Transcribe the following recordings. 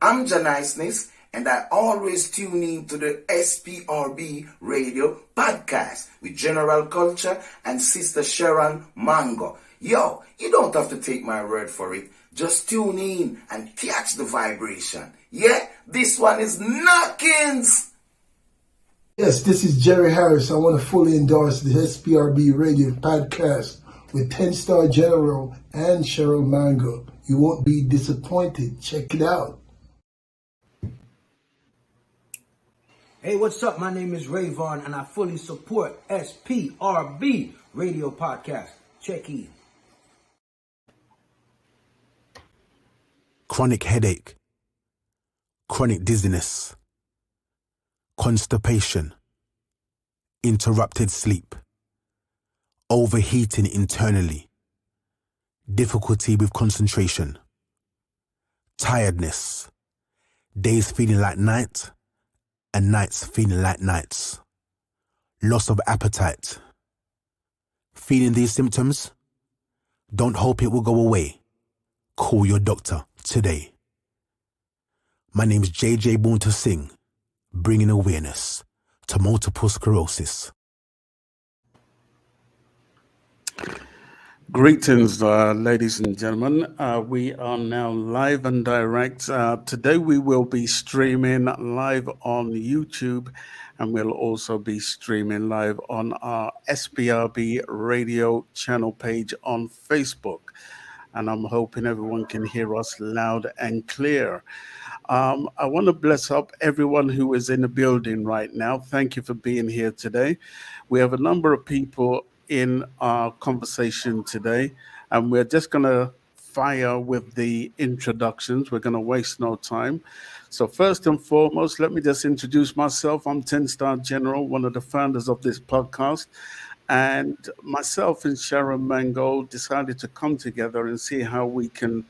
I'm Janiceness, and I always tune in to the SPRB radio podcast with General Culture and Sister Sharon Mango. Yo, you don't have to take my word for it. Just tune in and catch the vibration. Yeah, this one is knockings. Yes, this is Jerry Harris. I want to fully endorse the SPRB radio podcast with 10-Star General and Cheryl Mango. You won't be disappointed. Check it out. Hey, what's up? My name is Ray Vaughn, and I fully support SPRB Radio Podcast. Check in. Chronic headache, chronic dizziness, constipation, interrupted sleep, overheating internally, difficulty with concentration, tiredness, days feeling like night and nights feeling like nights, loss of appetite. Feeling these symptoms? Don't hope it will go away. Call your doctor today. My name is JJ Boonta Singh, bringing awareness to multiple sclerosis. Greetings, ladies and gentlemen. We are now live and direct. Today we will be streaming live on YouTube, and we'll also be streaming live on our SPRB radio channel page on Facebook. And I'm hoping everyone can hear us loud and clear. I want to bless up everyone who is in the building right now. Thank you for being here today. We have a number of people in our conversation today, and we're just going to fire with the introductions. We're going to waste no time. So first and foremost, let me just introduce myself. I'm 10-Star General, one of the founders of this podcast. And myself and Sharon Mango decided to come together and see how we can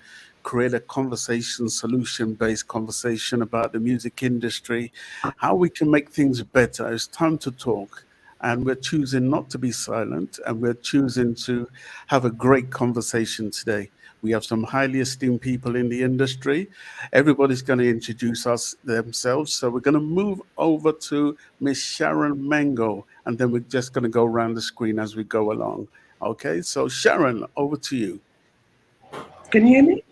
create a conversation, solution-based conversation about the music industry, how we can make things better. It's time to talk. And we're choosing not to be silent, and we're choosing to have a great conversation today. We have some highly esteemed people in the industry. Everybody's going to introduce themselves. So we're going to move over to Miss Sharon Mango, and then we're just going to go around the screen as we go along. Okay, so Sharon, over to you. Can you hear me?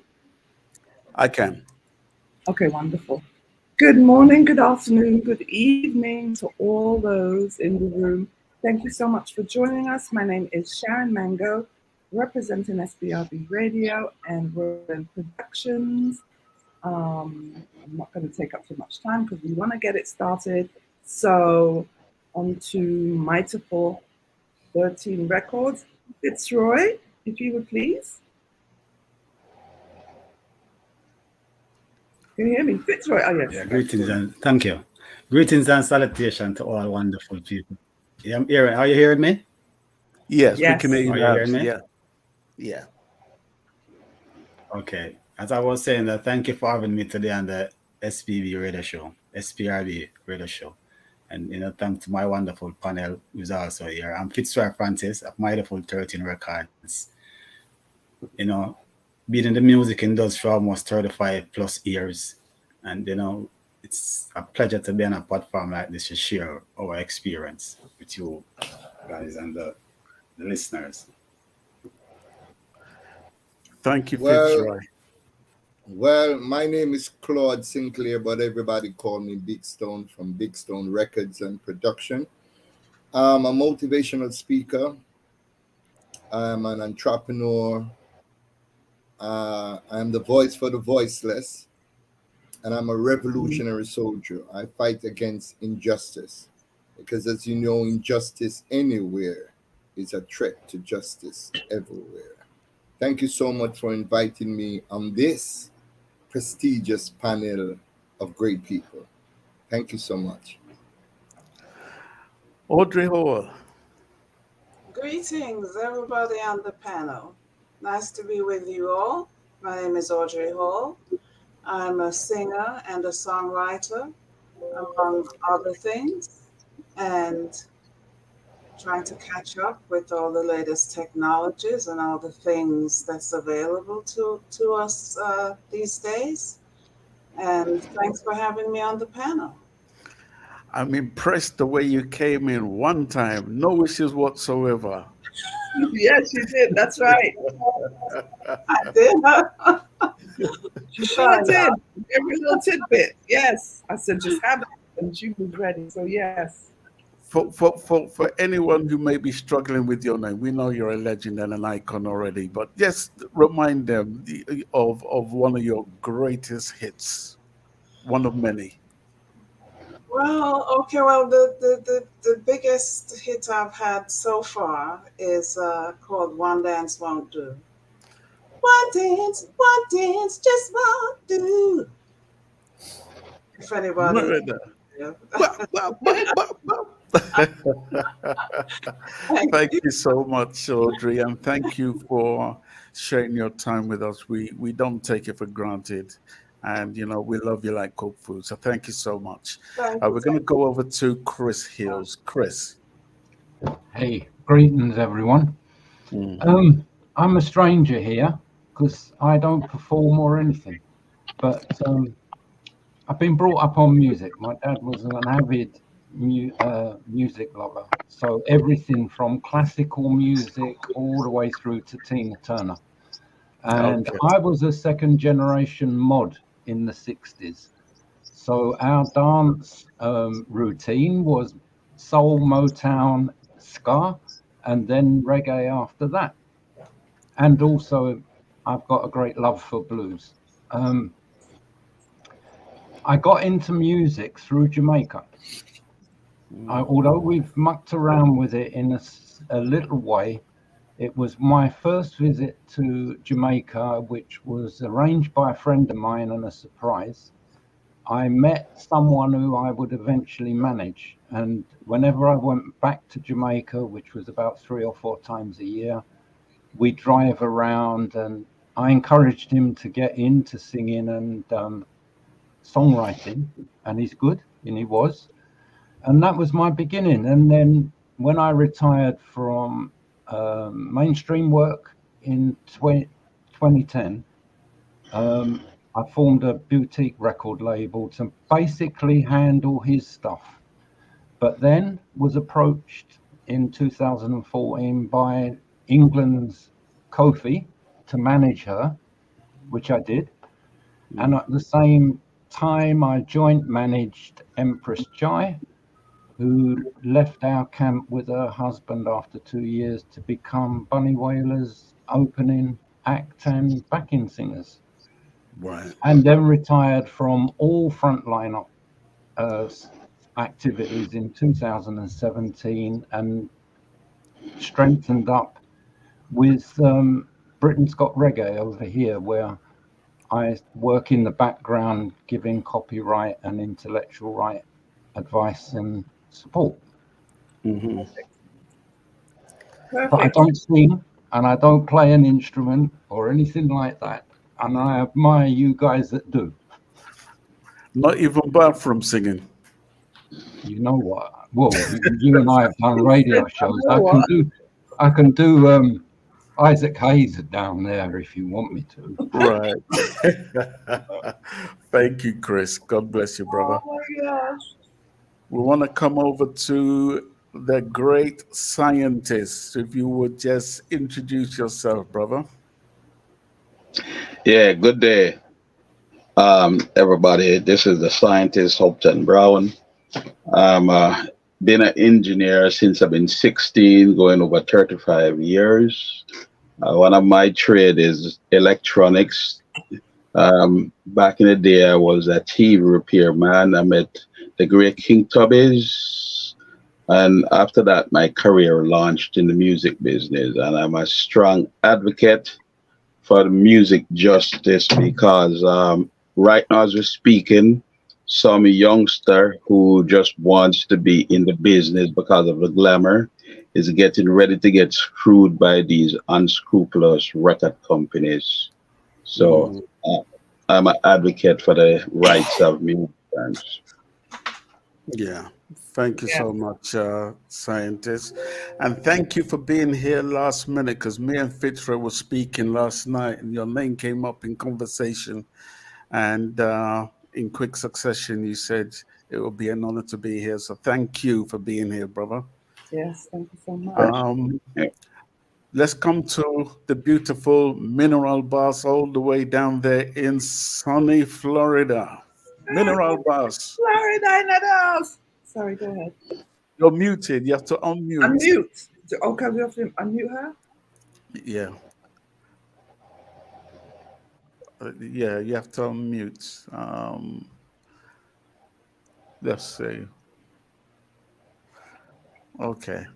I can. Okay, wonderful. Good morning, good afternoon, good evening to all those in the room. Thank you so much for joining us. My name is Sharon Mango, representing SBRB Radio and Whirlwind Productions. I'm not going to take up too much time because we want to get it started. So on to Miteful 13 Records. Fitzroy, if you would please. Can you hear me? Fitzroy, oh yes. Yeah, greetings and thank you. Greetings and salutation to all wonderful people. Yeah, I'm hearing. Are you hearing me? Yes, we can hear you. Are you hearing me? Yeah. Okay. As I was saying, thank you for having me today on the SPB radio show, SPRB radio show. And, thanks to my wonderful panel who's also here. I'm Fitzroy Francis of Miteful 13 Records. Been in the music industry for almost 35 plus years. And, it's a pleasure to be on a platform like this to share our experience with you guys and the listeners. Thank you, Fitzroy. Well, my name is Claude Sinclair, but everybody call me Big Stone from Big Stone Records and Production. I'm a motivational speaker. I'm an entrepreneur. I'm the voice for the voiceless, and I'm a revolutionary soldier. I fight against injustice because, as you know, injustice anywhere is a threat to justice everywhere. Thank you so much for inviting me on this prestigious panel of great people. Thank you so much. Audrey Hall. Greetings, everybody on the panel. Nice to be with you all. My name is Audrey Hall. I'm a singer and a songwriter, among other things, and trying to catch up with all the latest technologies and all the things that's available to us these days. And thanks for having me on the panel. I'm impressed the way you came in one time, no issues whatsoever. Yes, you did. That's right. I did. She sure did. Every little tidbit. Yes. I said, just have it. And she was ready. So, yes. For anyone who may be struggling with your name, we know you're a legend and an icon already, but just remind them of one of your greatest hits, one of many. Well, okay. Well, the biggest hit I've had so far is called "One Dance Won't Do." One dance just won't do. If anybody, Murder. yeah. Bop, bop, bop, bop, bop. Thank Thank you. you so much, Audrey, and thank you for sharing your time with us. We don't take it for granted, and we love you like cooked food. So thank you so much. Thank you. We're going to go over to Chris Hills. Chris. Hey, greetings everyone. Mhm. I'm a stranger here because I don't perform or anything, but I've been brought up on music. My dad was an avid music lover, so everything from classical music all the way through to Tina Turner. And Okay. I was a second generation mod in the 60s. So our dance routine was soul, Motown, ska, and then reggae after that. And also, I've got a great love for blues. I got into music through Jamaica. Although we've mucked around with it in a little way, it was my first visit to Jamaica, which was arranged by a friend of mine and a surprise. I met someone who I would eventually manage. And whenever I went back to Jamaica, which was about 3 or 4 times a year, we drive around and I encouraged him to get into singing and songwriting. And he's good, and he was. And that was my beginning. And then when I retired from mainstream work in 2010, I formed a boutique record label to basically handle his stuff, but then was approached in 2014 by England's Kofi to manage her, which I did. And at the same time, I joint managed Empress Jai, who left our camp with her husband after 2 years to become Bunny Wailer's opening act and backing singers. Right. And then retired from all frontline uh, activities in 2017 and strengthened up with Britain's Got Reggae over here, where I work in the background giving copyright and intellectual right advice and support. Mm-hmm. But I Perfect. don't sing and I don't play an instrument or anything like that. And I admire you guys that do. Not even bathroom singing. You know what? Well, you and I have done radio shows. know what? I can do Isaac Hayes down there if you want me to. Right. Thank you, Chris. God bless you, brother. Oh my gosh. We want to come over to the great scientist. If you would just introduce yourself, brother. Yeah, good day, everybody. This is the scientist Hopton Brown. I'm been an engineer since I've been 16, going over 35 years. One of my trade is electronics. Back in the day, I was a TV repairman. I met the great King Tubbies. And after that, my career launched in the music business. And I'm a strong advocate for the music justice because right now, as we're speaking, some youngster who just wants to be in the business because of the glamour is getting ready to get screwed by these unscrupulous record companies. So Mm, I'm an advocate for the rights of musicians. yeah. Thank you Yeah. so much, scientist. And thank you for being here last minute because me and Fitzroy were speaking last night and your name came up in conversation. And in quick succession, you said it will be an honor to be here. So thank you for being here, brother. Yes, thank you so much. Um, let's come to the beautiful Mineral Boss all the way down there in sunny Florida. Mineral Boss, Florida in the house. Sorry, go ahead. you're muted. You have to unmute. Unmute. Okay, we have to unmute her. Yeah. Yeah, you have to unmute. Let's see. Okay.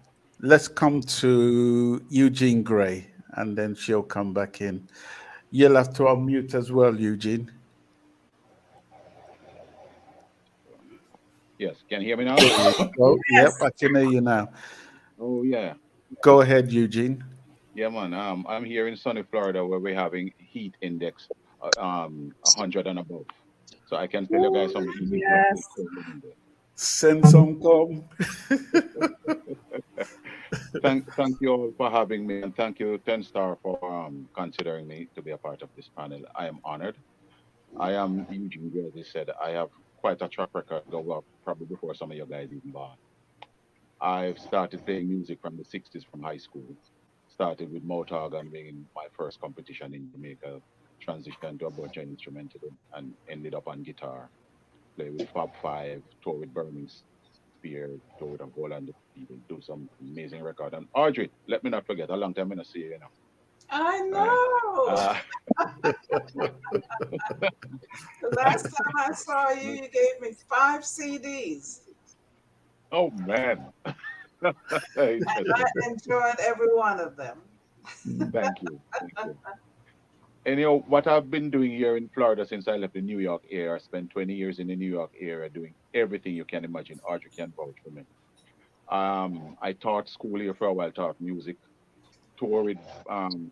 Let's come to Eugene Gray and then she'll come back in. You'll have to unmute as well, Eugene. Yes, can you hear me now? Oh, yep, Yes. I can hear you now. Oh yeah, Go ahead, Eugene. yeah, man. I'm here in sunny Florida where we're having heat index 100 and above. So I can tell you guys some easy stuff. Yes. Send some come. Thank you all for having me, and thank you, 10 Star, for considering me to be a part of this panel. I am honored. I am Eugene, as they said. I have quite a track record, go up probably before some of you guys even born. I've started playing music from the 60s from high school. Started with Motown and being my first competition in Jamaica, transitioned to a bunch of instrumental and ended up on guitar. Play with Fab Five, tour with Burning Spear, tour with a whole lot of people, do some amazing record. And Audrey, let me not forget, a long time I not see you, I Right. know. The last time I saw you, you gave me 5 CDs. Oh man. And I enjoyed every one of them. Thank you. Thank you. And what I've been doing here in Florida since I left the New York area, I spent 20 years in the New York area doing everything you can imagine. Audrey can vouch for me. I taught school here for a while, taught music, tour with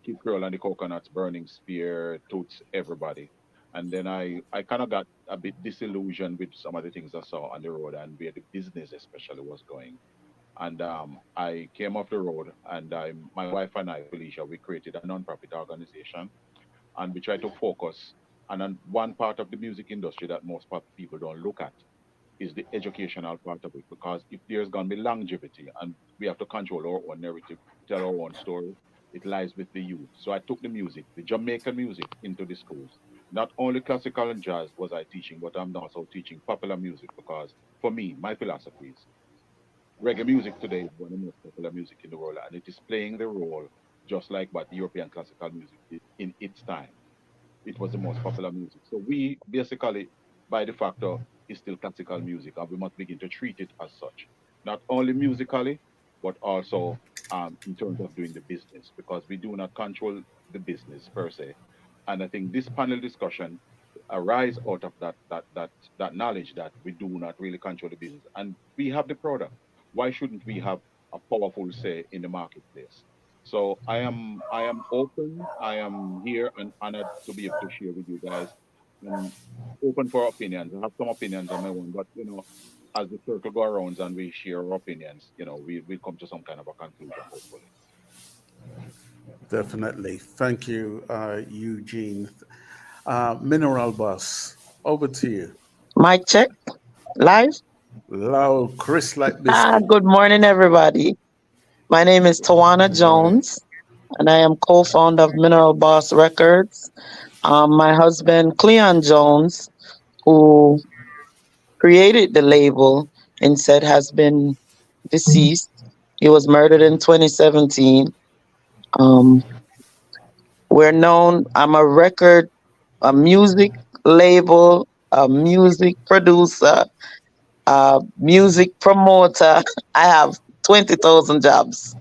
Kid Curl and the Coconuts, Burning Spear, Toots, everybody. And then I kind of got a bit disillusioned with some of the things I saw on the road and where the business especially was going. And I came off the road, and my wife and I, Felicia, we created a non-profit organization, and we try to focus on one part of the music industry that most people don't look at is the educational part of it. Because if there's going to be longevity and we have to control our own narrative, tell our own story, it lies with the youth. So I took the music, the Jamaican music, into the schools. Not only classical and jazz was I teaching, but I'm also teaching popular music because for me, my philosophy is reggae music today is one of the most popular music in the world, and it is playing the role just like what European classical music did in its time. It was the most popular music. So we basically, by de facto, is still classical music, and we must begin to treat it as such, not only musically, but also in terms of doing the business, because we do not control the business per se. And I think this panel discussion arise out of that knowledge that we do not really control the business, and we have the product. Why shouldn't we have a powerful say in the marketplace? So I am open. I am here and honored to be able to share with you guys. I'm open for opinions. I have some opinions on my own, but as the circle go around and we share our opinions, we come to some kind of a conclusion, hopefully. Definitely. Thank you, Eugene. Mineral Boss, over to you. Mic check. Live. Loud, Chris like biscuit. Good morning, everybody. My name is Tawana Jones, and I am co-founder of Mineral Boss Records. My husband, Cleon Jones, who created the label and said has been deceased. He was murdered in 2017. Um, we're known, I'm a music label, a music producer, music promoter. I have 20,000 jobs,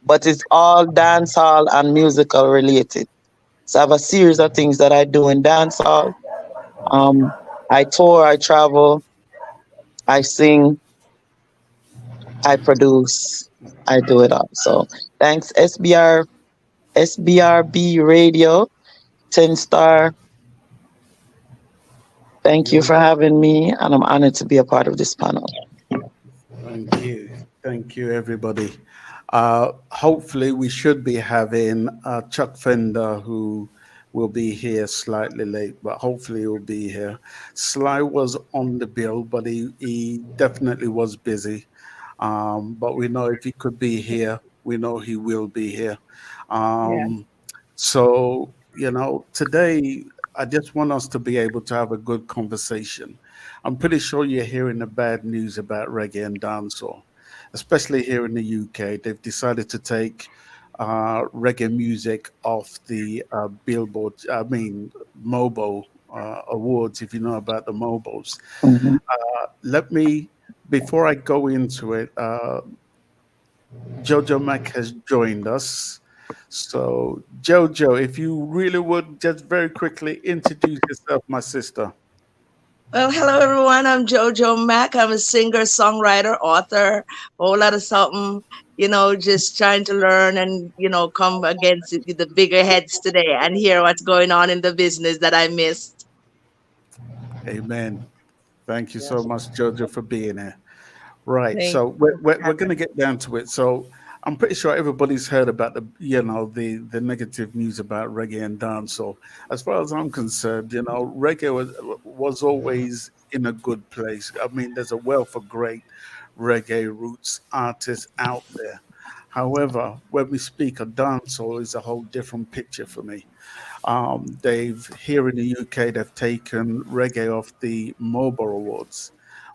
but it's all dancehall and musical related. So I have a series of things that I do in dancehall. Um, I tour, I travel, I sing, I produce, I do it all. So thanks SBRB Radio, 10 Star. Thank you for having me, and I'm honored to be a part of this panel. Thank you. Thank you, everybody. Hopefully, we should be having Chuck Fender, who will be here slightly late, but hopefully he'll be here. Sly was on the bill, but he definitely was busy. But we know if he could be here, we know he will be here. Yeah. Um, so, today I just want us to be able to have a good conversation. I'm pretty sure you're hearing the bad news about reggae and dancehall, especially here in the UK. They've decided to take reggae music off the Billboard, I mean, Mobo awards, if you know about the Mobos. Mhm. Let me, before I go into it, Jojo Mac has joined us. So, Jojo, if you really would just very quickly introduce yourself, my sister. Well, hello everyone. I'm JoJo Mack. I'm a singer, songwriter, author, a whole lot of something, just trying to learn and, come against the bigger heads today and hear what's going on in the business that I missed. Amen. Thank you so much, Jojo, for being here. Right. Thank So we're going to get down to it. So I'm pretty sure everybody's heard about the negative news about reggae and dancehall. As far as I'm concerned, reggae was always in a good place. I mean, there's a wealth of great reggae roots artists out there. However, when we speak of dancehall, is a whole different picture for me. They've here in the UK, they've taken reggae off the Mobile Awards,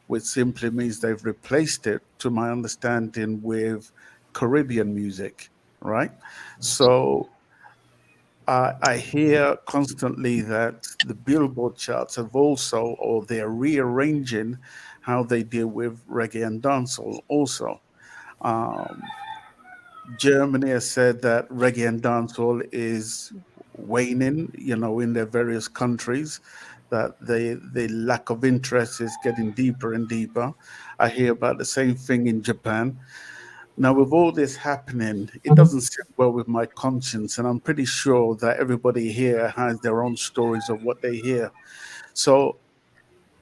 which simply means they've replaced it, to my understanding, with Caribbean music, right? So I hear constantly that the Billboard charts have also, or they're rearranging how they deal with reggae and dancehall also. Um, Germany has said that reggae and dancehall is waning, in their various countries, that the lack of interest is getting deeper and deeper. I hear about the same thing in Japan. Now, with all this happening, it doesn't sit well with my conscience, and I'm pretty sure that everybody here has their own stories of what they hear. So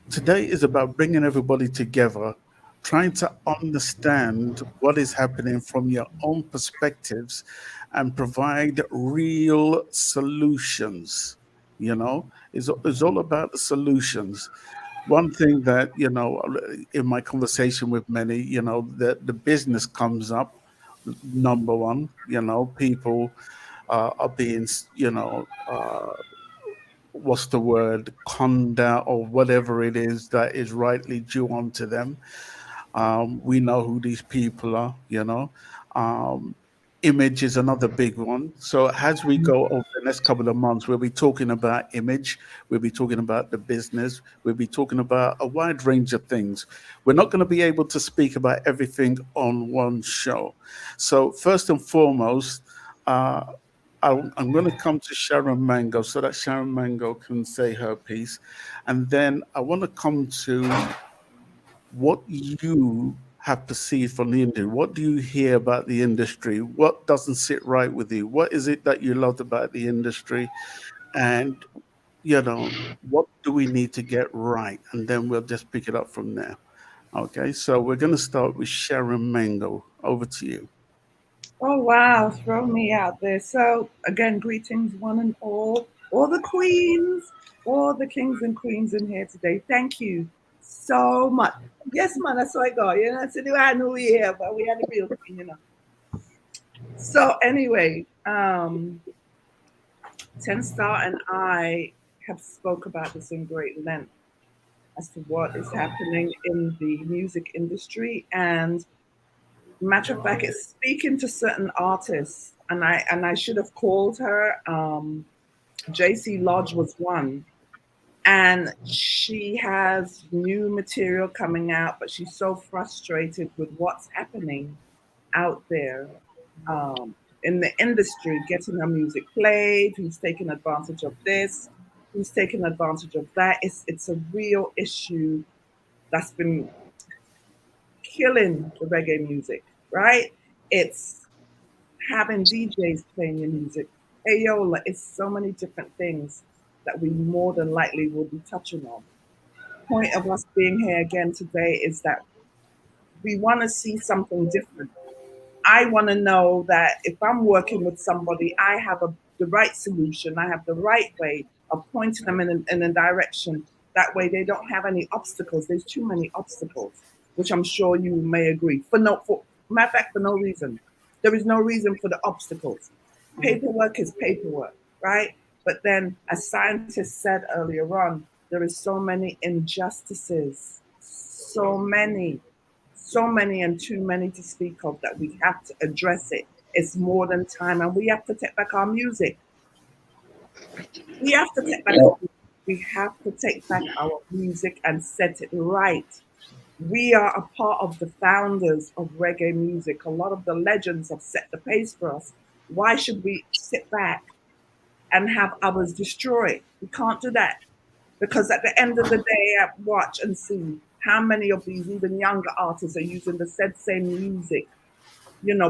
today is about bringing everybody together, trying to understand what is happening from your own perspectives and provide real solutions. It's all about the solutions. One thing that, in my conversation with many, the business comes up. Number one, people are being, what's the word, conda or whatever it is that is rightly due onto them. We know who these people are, Um, Image is another big one. So as we go over the next couple of months, we'll be talking about image, we'll be talking about the business, we'll be talking about a wide range of things. We're not going to be able to speak about everything on one show. So first and foremost, uh, I'm going to come to Sharon Mango so that Sharon Mango can say her piece. And then I want to come to what you have perceived from the industry. What do you hear about the industry? What doesn't sit right with you? What is it that you loved about the industry? And, what do we need to get right? And then we'll just pick it up from there. Okay, so we're going to start with Sharon Mango. Over to you. Oh wow, throw me out there. So again, greetings one and all the queens, all the kings and queens in here today. Thank you so much. Yes, man, that's how I go. So I knew we here, but we had a real queen. So anyway, Ten Star and I have spoke about this in great length as to what is happening in the music industry. And matter of fact, it's speaking to certain artists, and I should have called her. JC Lodge was one, and she has new material coming out, but she's so frustrated with what's happening out there in the industry, getting her music played, who's taking advantage of this, who's taking advantage of that. It's a real issue that's been killing the reggae music, right? It's having DJs playing your music. Ayola, it's so many different things that we more than likely will be touching on. Point of us being here again today is that we want to see something different. I want to know that if I'm working with somebody, I have a the right solution. I have the right way of pointing them in a direction. That way they don't have any obstacles. There's too many obstacles, which I'm sure you may agree. For matter of fact, for no reason. There is no reason for the obstacles. Paperwork is paperwork, right? But then, as scientists said earlier on, there is so many injustices, so many and too many to speak of that we have to address it. It's more than time, and we have to take back our music. We have to take back our music. We have to take back our music and set it right. We are a part of the founders of reggae music. A lot of the legends have set the pace for us. Why should we sit back and have others destroy it? We can't do that. Because at the end of the day, I watch and see how many of these even younger artists are using the said same music,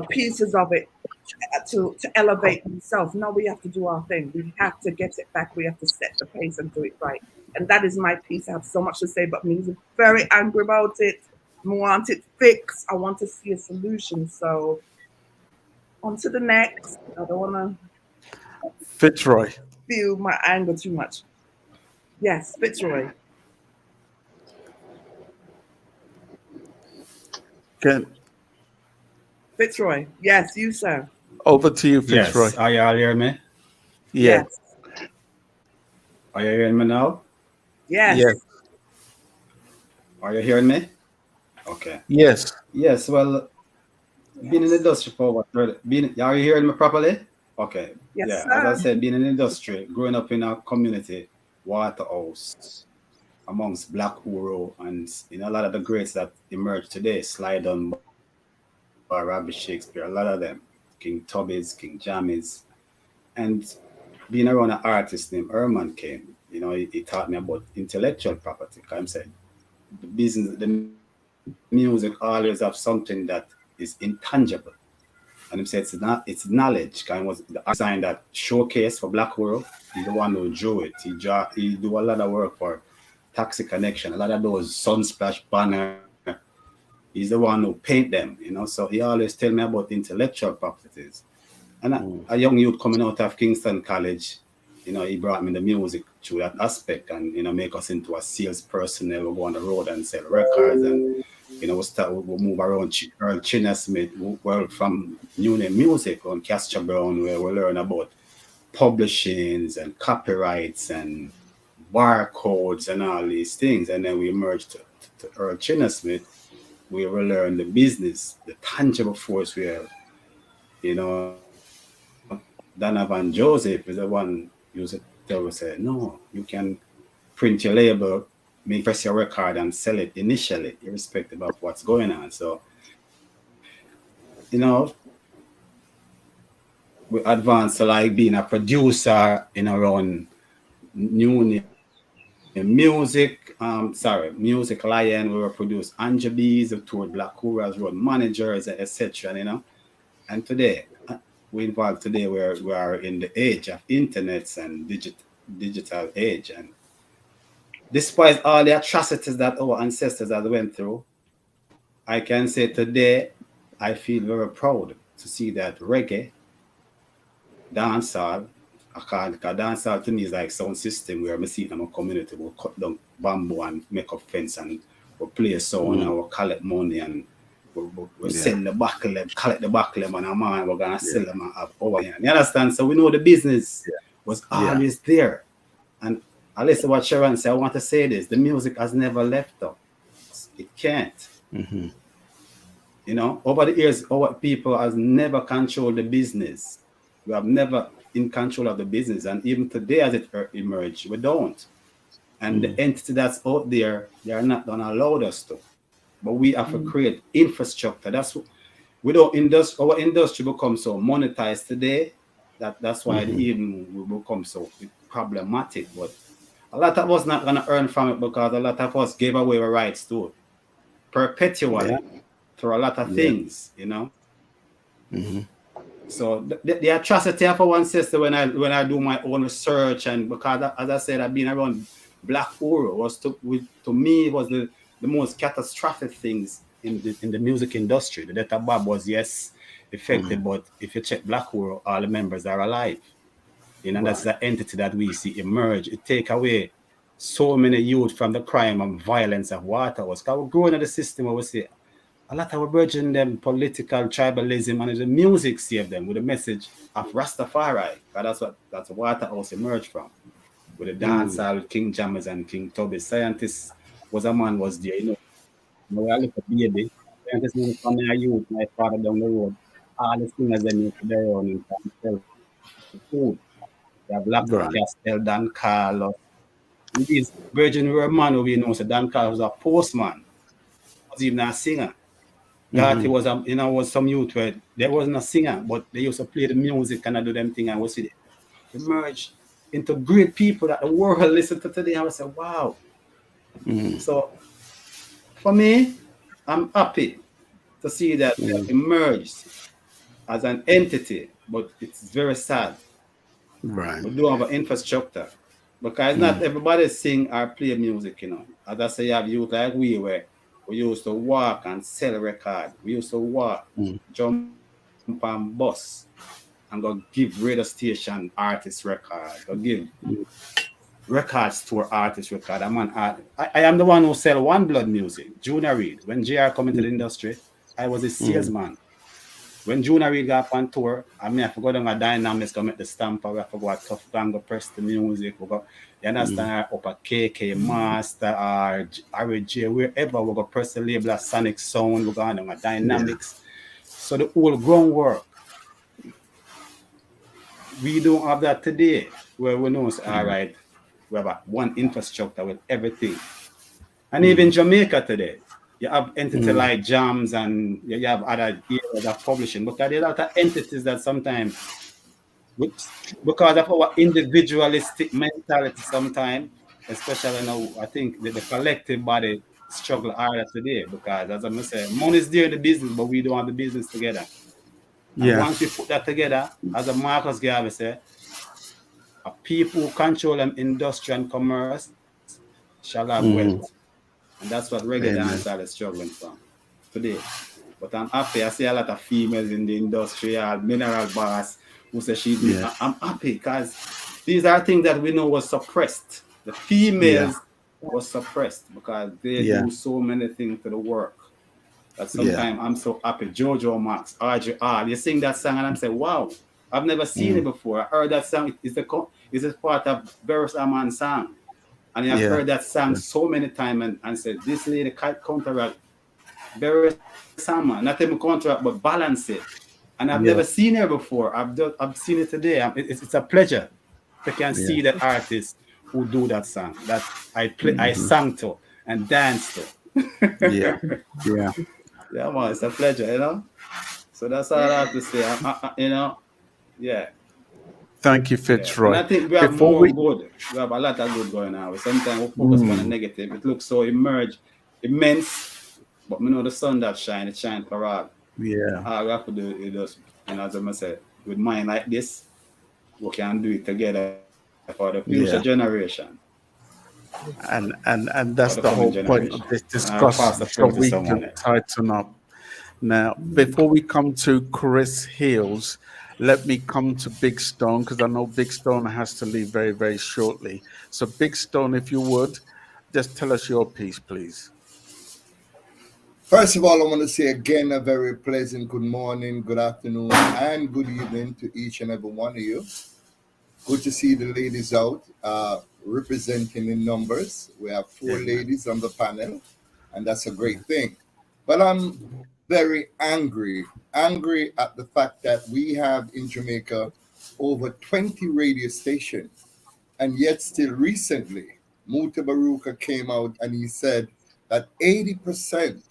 pieces of it to elevate themselves. No, we have to do our thing. We have to get it back. We have to set the pace and do it right. And that is my piece. I have so much to say about music. Very angry about it. Want it fixed. I want to see a solution. So on to the next. I don't want to Fitzroy. feel my anger too much. Yes, Fitzroy. Ken, Fitzroy. Yes, you, sir. over to you, Fitzroy. Yes, are you all hearing me? Yeah. Yes. Are you hearing me now? Yes. Yes. Are you hearing me? Okay. Yes. Yes, well, being in the industry for what? Are you hearing me properly? Okay. Yes, Yeah, sir. as I said, being in the industry, growing up in a community, Waterhouse, amongst Black Uro, and a lot of the greats that emerge today, Slide on Bar, Robbie Shakespeare, a lot of them, King Tubby's, King Jammies, and being around an artist named Herman came, he taught me about intellectual property. I'm saying the business, the music always have something that is intangible. And he said it's knowledge. Kind was the design that showcase for Black World. He's the one who drew it. He do a lot of work for Taxi Connection, a lot of those Sunsplash banner. He's the one who paint them, So he always tell me about intellectual properties. And a young youth coming out of Kingston College, he brought me the music through that aspect and, make us into a sales personnel. We'll go on the road and sell records and, we'll move around Earl Chinna Smith, from New Name Music on Castor Brown, where we learn about publishings and copyrights and barcodes and all these things. And then we merged to Earl Chinna Smith, where we learn the business, the tangible force where, Donovan Joseph is the one used to tell us, no, you can print your label, make press your record and sell it initially, irrespective of what's going on. So, we advance to like being a producer in our own new music. Music Lion, we will produce Anjabees, we toured Black Kuras, road managers, etc. And today, we are in the age of internets and digital age. And despite all the atrocities that our ancestors have went through, I can say today, I feel very proud to see that reggae, dancehall, because dancehall to me is like sound system where I see in my community, we'll cut down bamboo and make a fence and we'll play a song and we'll collect money and we'll sell the buckle, collect the buckle and a man, we're going to sell them and have over here. You understand? So we know the business was always there. And I listen to what Sharon said. I want to say this. The music has never left us. It can't. Mm-hmm. Over the years, our people has never controlled the business. We have never in control of the business. And even today as it emerged, we don't. And the entity that's out there, they are not going to allow us to. But we have to create infrastructure. That's our industry becomes so monetized today that's why even we become so problematic. But a lot of us not gonna earn from it because a lot of us gave away our rights to it perpetually through a lot of things, So the atrocity of one sister when I do my own research, and because as I said, I've been around Black Uro was to me was the most catastrophic things in the music industry. The death of Bob was affected, but if you check Black Uro, all the members are alive. And that's the entity that we see emerge. It take away so many youth from the crime and violence of Waterhouse. Because we're growing in the system where we see a lot of our virgin them political tribalism and the music saved them with the message of Rastafari. Because that's what Waterhouse emerged from. With the dancehall with King Jammers and King Tubby. Scientist was there, I look at baby. Scientist was from my youth, my father down the road. All the singers them used to be around in town sell food. They have Black Right. Castel, Dan Carlos. And these virgin were a man who we know, so Dan Carlos was a postman. Was even a singer. Garty was was some youth where there wasn't a singer, but they used to play the music and I do them thing and we see it emerge into great people that the world listen to today. I would say, wow. So for me, I'm happy to see that we have emerged as an entity, but it's very sad. Right. We don't have an infrastructure because not everybody sing or play music, As I say, you have youth like where we used to walk and sell record. We used to walk, jump on bus and go give radio station artist record, go give record store artist record. I am the one who sell One Blood music, Junior Reid. When JR come into the industry, I was a salesman. When Junior Reid got on tour, I have to go down a Dynamics, go make the stamper, we have to go a Tough Gang, go press the music, we go, you understand, up a KK Master or RJ, wherever we go press the label of Sonic Sound, we go on a Dynamics. So the whole groundwork, we don't have that today, where we know, all right, we have one infrastructure with everything. And even Jamaica today, you have entities like Jams and you have other areas of publishing, because there are a lot of entities that sometimes, because of our individualistic mentality sometimes, especially now, I think the collective body struggle harder today because, as I'm saying, money is there in the business, but we don't have the business together. And once we put that together, as a Marcus Garvey said, a people who control them industry and commerce shall have wealth. And that's what reggae dancehall is struggling from today. But I'm happy. I see a lot of females in the industry, mineral bars, who say I'm happy because these are things that we know was suppressed. The females was suppressed because they do so many things to the work. That sometimes I'm so happy. Jojo Max, RJR, you sing that song and I'm saying, wow, I've never seen it before. I heard that song. It's a part of Beres Aman's song. And I've heard that song so many times and said, this lady counteract Beres Aman, not even counteract, but balance it. And I've never seen her before. I've seen it today. It's a pleasure to can see that artist who do that song that I sang to and danced to. Yeah. Yeah, man, it's a pleasure, So that's all I have to say. Yeah. Thank you, Fitzroy. And I think we have more good. We have a lot of good going on. Sometimes we focus on the negative. It looks so immense, but we know the sun that shine, it shines for all. Yeah. All we have to do is just, as I said, with mind like this, we can do it together for the future generation. And that's the whole point of this discussion, so we can tighten up. Now, before we come to Chris Hills, let me come to Big Stone, because I know Big Stone has to leave very, very shortly. So Big Stone, if you would, just tell us your piece, please. First of all, I want to say again a very pleasant good morning, good afternoon, and good evening to each and every one of you. Good to see the ladies out representing in numbers. We have 4 ladies on the panel, and that's a great thing. But I'm very angry at the fact that we have in Jamaica over 20 radio stations, and yet still recently, Muta Baruka came out and he said that 80%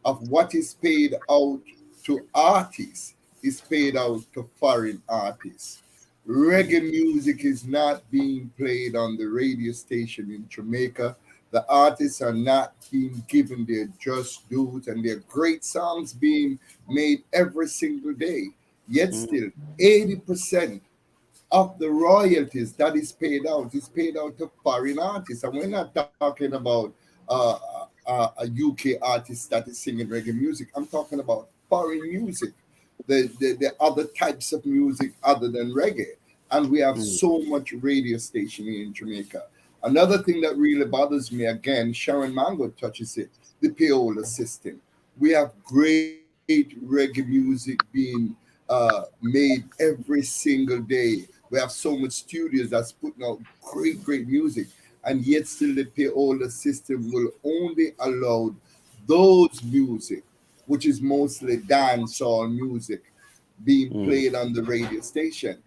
of what is paid out to artists is paid out to foreign artists. Reggae music is not being played on the radio station in Jamaica. The artists are not being given their just dues, and their great songs being made every single day. Yet still, 80% of the royalties that is paid out to foreign artists. And we're not talking about a UK artist that is singing reggae music. I'm talking about foreign music, the other types of music other than reggae. and we have so much radio station here in Jamaica. Another thing that really bothers me, again, Sharon Mango touches it, the payola system. We have great reggae music being made every single day. We have so much studios that's putting out great music, and yet still the payola system will only allow those music, which is mostly dancehall music, being played on the radio station.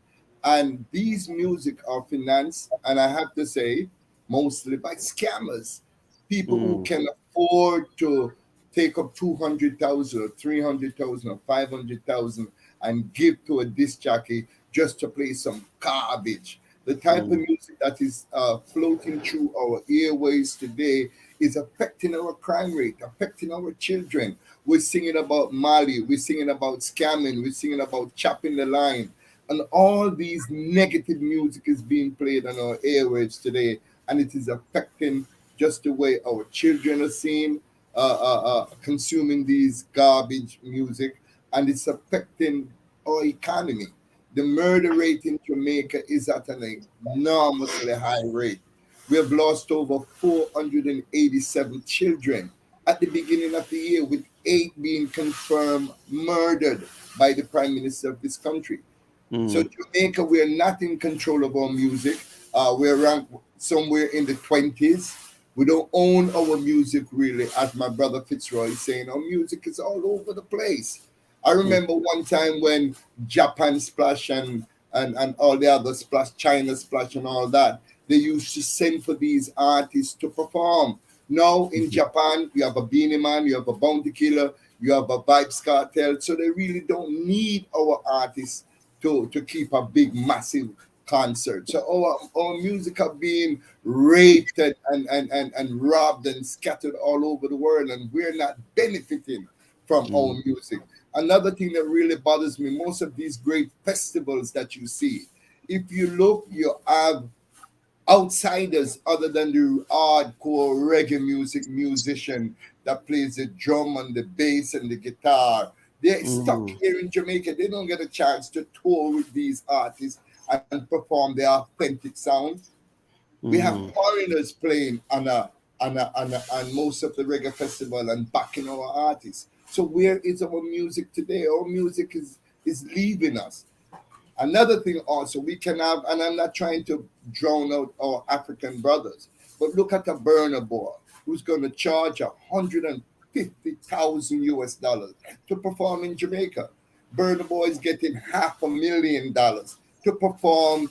And these music are financed, and I have to say, mostly by scammers, people who can afford to take up 200,000 or 300,000 or 500,000 and give to a disc jockey just to play some garbage. The type of music that is floating through our airways today is affecting our crime rate, affecting our children. We're singing about Mali, we're singing about scamming, we're singing about chopping the line. And all these negative music is being played on our airwaves today, and it is affecting just the way our children are seeing, consuming these garbage music, and it's affecting our economy. The murder rate in Jamaica is at an enormously high rate. We have lost over 487 children at the beginning of the year, with 8 being confirmed murdered by the Prime Minister of this country. So Jamaica, we are not in control of our music. We're ranked somewhere in the 20s. We don't own our music really, as my brother Fitzroy is saying. Our music is all over the place. I remember one time when Japan Splash and all the other Splash, China Splash and all that, they used to send for these artists to perform. Now in Japan, you have a Beanie Man, you have a Bounty Killer, you have a Vibes Cartel, so they really don't need our artists to keep a big, massive concert. So our music are being raped and robbed and scattered all over the world, and we're not benefiting from our music. Another thing that really bothers me, most of these great festivals that you see, if you look, you have outsiders other than the hardcore reggae music musician that plays the drum and the bass and the guitar. They're stuck here in Jamaica. They don't get a chance to tour with these artists and perform their authentic sound. We have foreigners playing on most of the reggae festival and backing our artists. So where is our music today? Our music is leaving us. Another thing also we can have, and I'm not trying to drown out our African brothers, but look at a burner boy who's going to charge $150,000 to perform in Jamaica. Burner Boy is getting $500,000 to perform,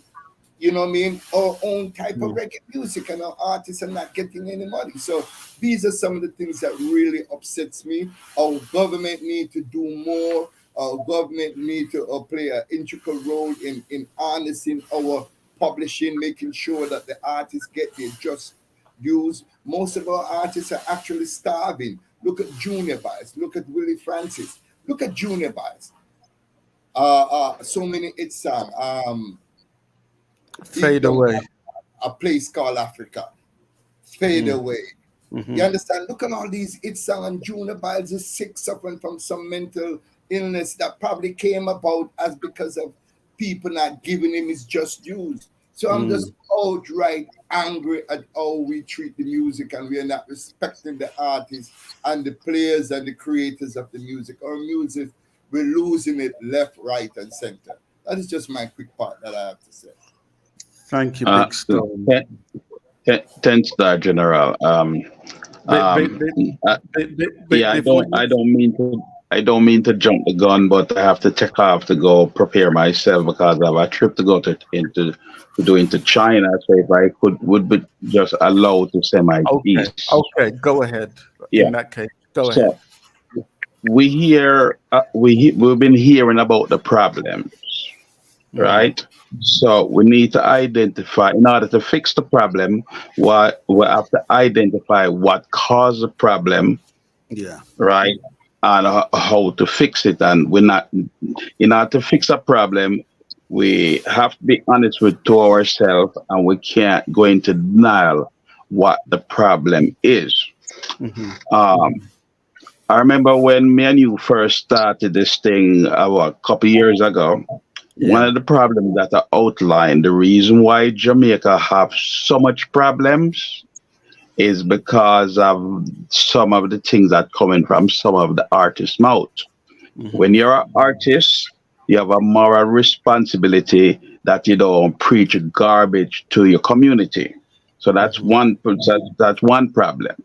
you know what I mean, our own type of reggae music, and our artists are not getting any money. So these are some of the things that really upsets me. Our government need to do more. Our government need to play an integral role in harnessing our publishing, making sure that the artists get their just dues. Most of our artists are actually starving. Look at Junior Bias. Look at Willie Francis. Look at Junior Bias. So many hit songs. Fade Away. A place called Africa. Fade Away. You understand? Look at all these hit songs, and Junior Biles is sick, suffering from some mental illness that probably came about as because of people not giving him his just dues. So I'm just outright angry at how we treat the music, and we are not respecting the artists and the players and the creators of the music. Our music, we're losing it left, right, and center. That is just my quick part that I have to say. Thank you, Big Stone. 10-star General. Yeah, I don't mean to jump the gun, but I have to take off to go prepare myself because I have a trip to go into China. So if I would be just allowed to say my piece. Okay, go ahead. Yeah. In that case, go ahead. We've been hearing about the problems, right? So we need to identify, in order to fix the problem, we have to identify what caused the problem, right, and how to fix it. And in order to fix a problem, we have to be honest to ourselves, and we can't go into denial what the problem is. I remember when me and you first started this thing a couple years ago, One of the problems that I outlined, the reason why Jamaica have so much problems is because of some of the things that coming from some of the artists' mouth. When you're an artist, you have a moral responsibility that you don't preach garbage to your community. So that's one problem.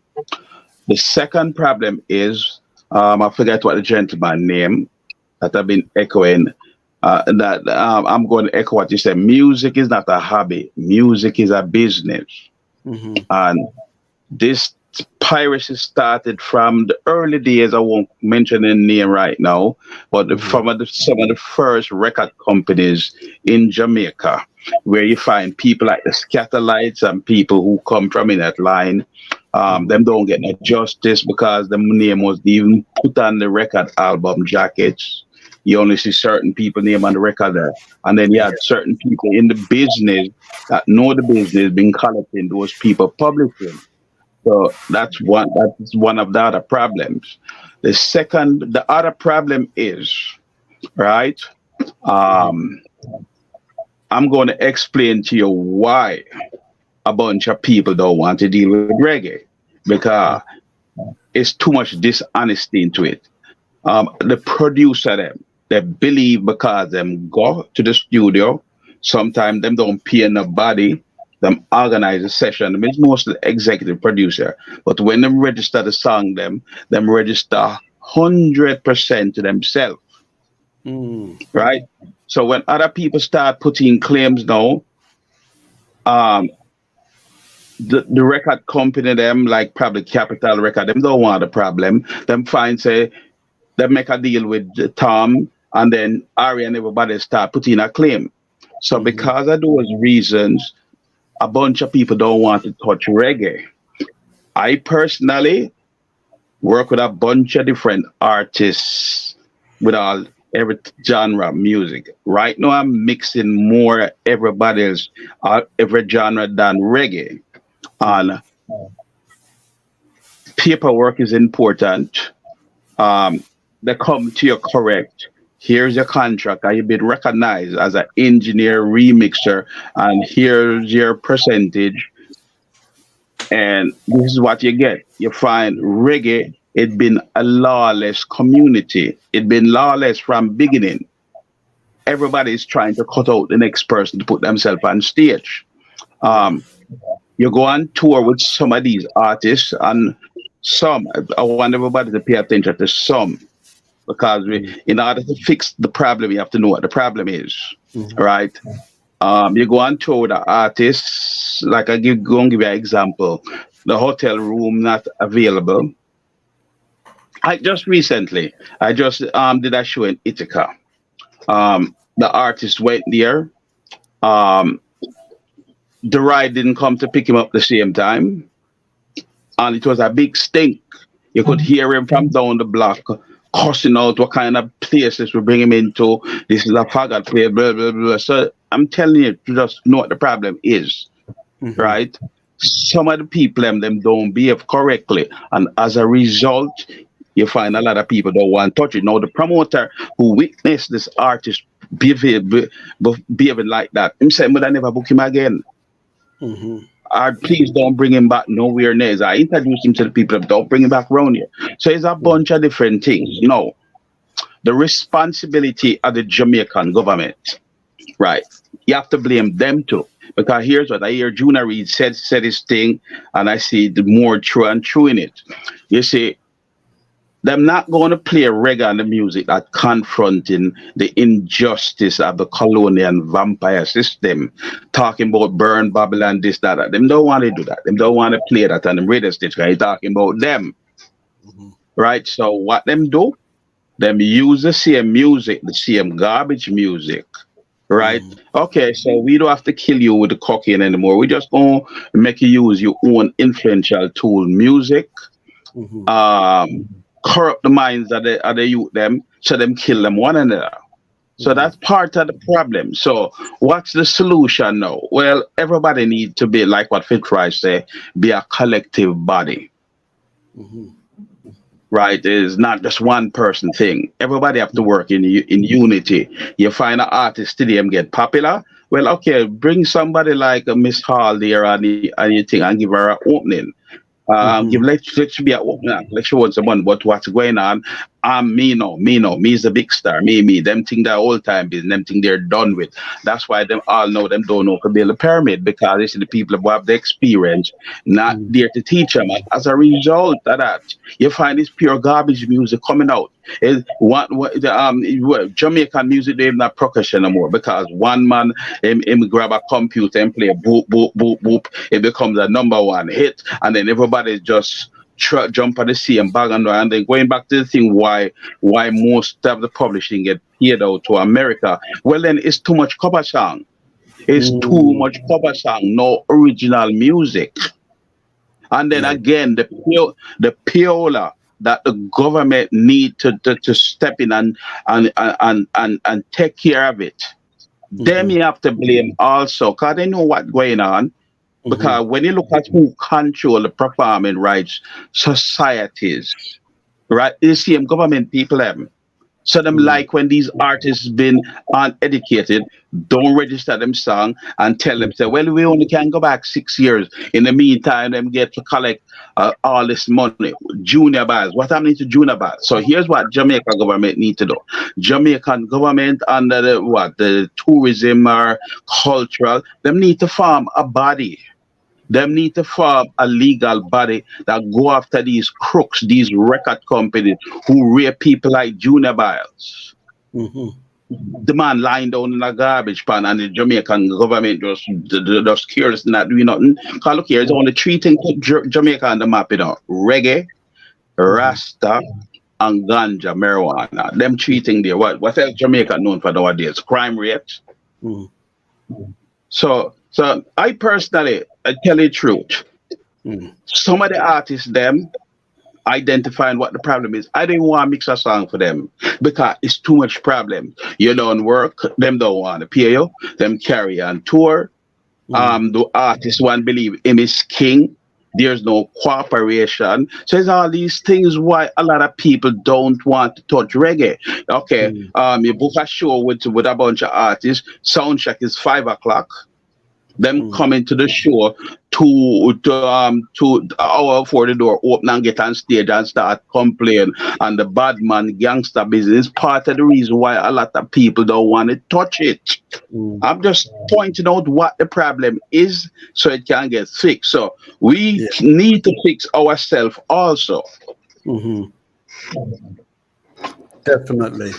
The second problem is I forget what the gentleman name that I've been echoing. That I'm going to echo what you said. Music is not a hobby. Music is a business, and this piracy started from the early days. I won't mention any name right now, but from some of the first record companies in Jamaica, where you find people like the Scatterlights and people who come from in that line. Them don't get no justice because the name was even put on the record album jackets. You only see certain people name on the record there. And then you had certain people in the business that know the business been collecting those people publishing. So that's one of the other problems. The other problem is, right? I'm going to explain to you why a bunch of people don't want to deal with reggae, because it's too much dishonesty into it. The producer them, they believe because them go to the studio, sometimes them don't pay nobody, them organize a session. Them is mostly executive producer. But when them register the song, them register 100% to themselves. Right? So when other people start putting claims now, the record company them, like probably Capital Record, them don't want a problem. Them find say they make a deal with Tom, and then Ari and everybody start putting a claim. So because of those reasons, a bunch of people don't want to touch reggae. I personally work with a bunch of different artists with every genre of music. Right now, I'm mixing more everybody's every genre than reggae. And paperwork is important. They come to you correct. Here's your contract. You've been recognized as an engineer, remixer, and here's your percentage. And this is what you get. You find reggae, it been a lawless community. It been lawless from beginning. Everybody is trying to cut out the next person to put themselves on stage. You go on tour with some of these artists, and some, I want everybody to pay attention to some, because in order to fix the problem, you have to know what the problem is, right? You go on tour with the artists, like go and give you an example. The hotel room not available. I just recently did a show in Ithaca. The artist went there. The ride didn't come to pick him up the same time, and it was a big stink. You could hear him from down the block cussing out what kind of places we bring him into. This is a faggot place, blah, blah, blah. So I'm telling you to just know what the problem is, right? Some of the people, them don't behave correctly. And as a result, you find a lot of people don't want to touch it. Now, the promoter who witnessed this artist behaving like that, him said, but I never book him again. Please don't bring him back nowhere near. I introduced him to the people, don't bring him back around here. So it's a bunch of different things. The responsibility of the Jamaican government, right? You have to blame them too. Because here's what I hear Juna Reid said his thing, and I see the more true and true in it. You see, them not going to play reggae on the music that confronting the injustice of the colonial vampire system, talking about burn Babylon, this, that. Them don't want to do that. Them don't want to play that on the radio station. You're talking about them. Right? So what them do? Them use the same music, the same garbage music. Right? Okay, so we don't have to kill you with the cocaine anymore. We just gonna make you use your own influential tool, music. Corrupt the minds of the youth them, so them kill them one another. So that's part of the problem. So what's the solution now? Well, everybody needs to be, like what Fitzroy say, be a collective body. right? It's not just one person thing. Everybody have to work in unity. You find an artist today and get popular. Well, okay, bring somebody like Miss Hall there and anything and give her an opening. Give let's be at work now. Let's show someone what's going on. Me is the big star. Me. Them think that all time business. Them think they're done with. That's why them all know them don't know to build a pyramid because they see the people who have the experience, not there to teach them. And as a result of that, you find this pure garbage music coming out. Jamaican music they have not percussion anymore because one man him grab a computer and play boop boop boop boop. It becomes a number one hit, and then everybody just jump at the same bag and then going back to the thing why most of the publishing get paid out to America. Well, then it's too much cover song. It's too much cover song, no original music. And then again, the piola that the government need to step in and take care of it. Them you have to blame also, because they know what's going on. Because when you look at who control the performing rights societies, right, it's the same government people have. So them like when these artists been uneducated, don't register them song and tell them, say, well, we only can go back 6 years. In the meantime, them get to collect all this money. Junior bars. What happening to junior bars? So here's what Jamaica government need to do. Jamaican government under the tourism or cultural, them need to form a body. Them need to form a legal body that go after these crooks, these record companies who rape people like Junior Biles. The man lying down in a garbage pan and the Jamaican government just careless not doing nothing. Because look here, it's only three things put Jamaica on the map, reggae, Rasta, and ganja, marijuana. Them three things there. What else Jamaica known for nowadays? Crime rates. So I personally, I tell you the truth. Some of the artists, them identifying what the problem is. I didn't want to mix a song for them because it's too much problem. You don't work, them don't want to pay you, them carry on tour. The artist one believe him is king. There's no cooperation. So it's all these things why a lot of people don't want to touch reggae. Okay, you book a show with a bunch of artists, sound check is 5 o'clock. Them coming to the show to hour before the door open and get on stage and start complaining. And the bad man gangster business is part of the reason why a lot of people don't want to touch it. I'm just pointing out what the problem is so it can get fixed. So we need to fix ourselves also. Definitely.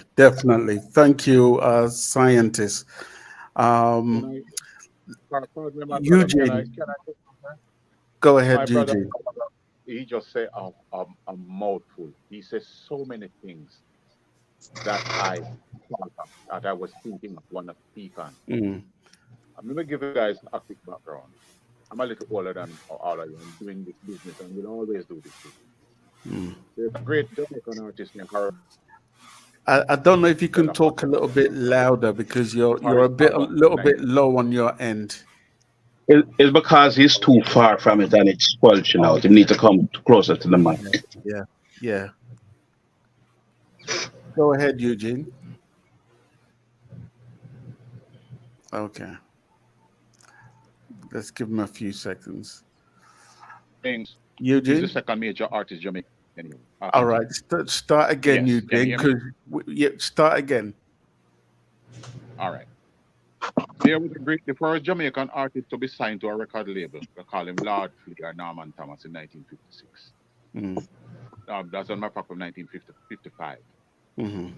Thank you, scientists. Eugene, can I go ahead, my brother, Eugene. he just said a mouthful. He says so many things that I was thinking of want to speak on. I'm going to give you guys a quick background. I'm a little older than all of you. I'm doing this business and we'll always do this business. There's a great Jamaican artist named Harry. I don't know if you can talk a little bit louder because you're a little bit low on your end. It's because he's too far from it and it's squelching out. You need to come closer to the mic. Yeah. Go ahead, Eugene. Okay. Let's give him a few seconds. Things. Eugene? He's the second major artist Jamaican. Anyway, all right. Start again, yes. Eugene. Start again. All right. There was the first Jamaican artist to be signed to a record label. They call him Lord Flea or Norman Thomas in 1956. That's on my part of 1955.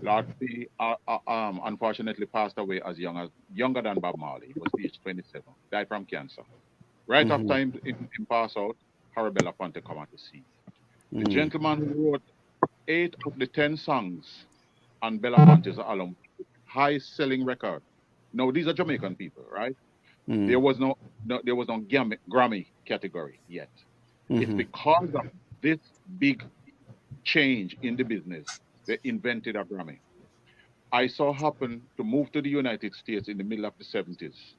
Lord Flea unfortunately passed away younger than Bob Marley. He was age 27. Died from cancer. Right after him passed out, Harry Belafonte come on the scene. The gentleman who wrote 8 of the 10 songs on Belafonte's album, high-selling record. No, these are Jamaican people, right? There was no Grammy category yet. It's because of this big change in the business they invented a Grammy. I so happened to move to the United States in the middle of the 70s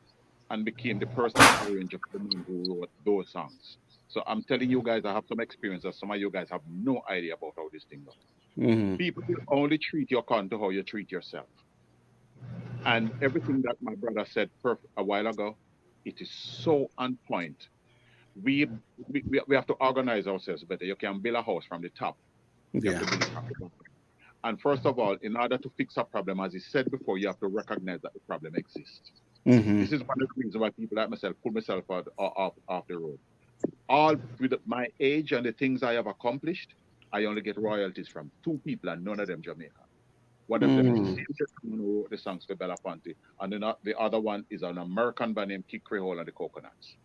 and became the personal arranger for the man who wrote those songs. So I'm telling you guys, I have some experience that some of you guys have no idea about how this thing goes. Mm-hmm. People will only treat your to how you treat yourself. And everything that my brother said a while ago, it is so on point. We have to organize ourselves better. You can build a house from the top. You have Yeah. to build it from the bottom. And first of all, in order to fix a problem, as he said before, you have to recognize that the problem exists. Mm-hmm. This is one of the reasons why people like myself pull myself off the road. All with my age and the things I have accomplished, I only get royalties from two people, and none of them Jamaican. One of them is the same gentleman who wrote the songs to Belafonte, and then the other one is an American band named Kid Creole and the Coconuts.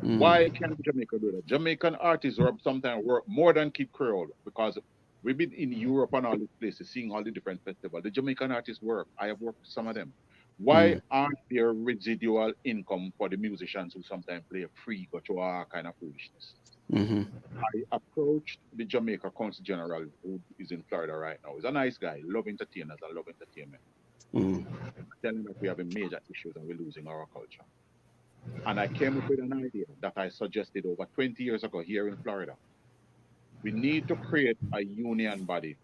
Why can't Jamaica do that? Jamaican artists sometimes work more than Kid Creole because we've been in Europe and all these places seeing all the different festivals. The Jamaican artists work. I have worked with some of them. Why aren't there residual income for the musicians who sometimes play free, go to all kind of foolishness? Mm-hmm. I approached the Jamaica Consul General, who is in Florida right now. He's a nice guy, love entertainers and love entertainment. Telling that we have major issues and we're losing our culture. And I came up with an idea that I suggested over 20 years ago here in Florida. We need to create a union body.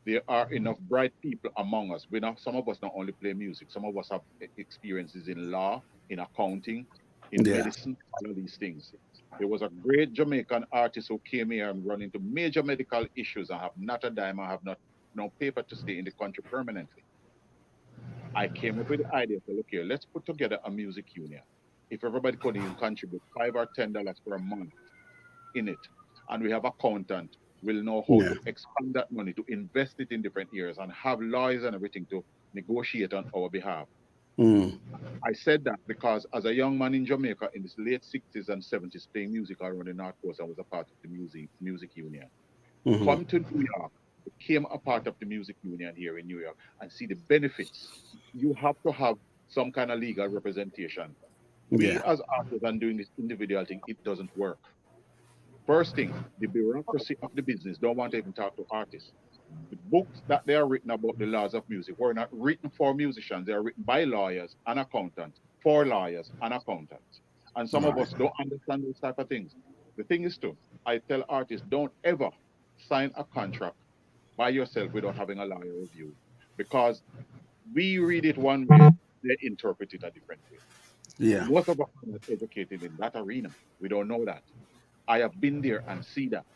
There are enough bright people among us. Some of us not only play music, some of us have experiences in law, in accounting, in medicine, all of these things. There was a great Jamaican artist who came here and run into major medical issues and have not a dime and have not no paper to stay in the country permanently. I came up with the idea to look here, let's put together a music union. If everybody could even contribute $5 or $10 per month in it, and we have accountant, we'll know how to expand that money to invest it in different areas and have lawyers and everything to negotiate on our behalf. I said that because as a young man in Jamaica in the late 60s and 70s playing music around the North Coast, I was a part of the music union. Come to New York, became a part of the music union here in New York and see the benefits. You have to have some kind of legal representation. We as artists and doing this individual thing, it doesn't work. First thing, the bureaucracy of the business don't want to even talk to artists. The books that they are written about the laws of music were not written for musicians. They are written by lawyers and accountants, for lawyers and accountants. And some of us don't understand those type of things. The thing is too, I tell artists, don't ever sign a contract by yourself without having a lawyer review. Because we read it one way, they interpret it a different way. Yeah. Most of us are not educated in that arena. We don't know that. I have been there and see that.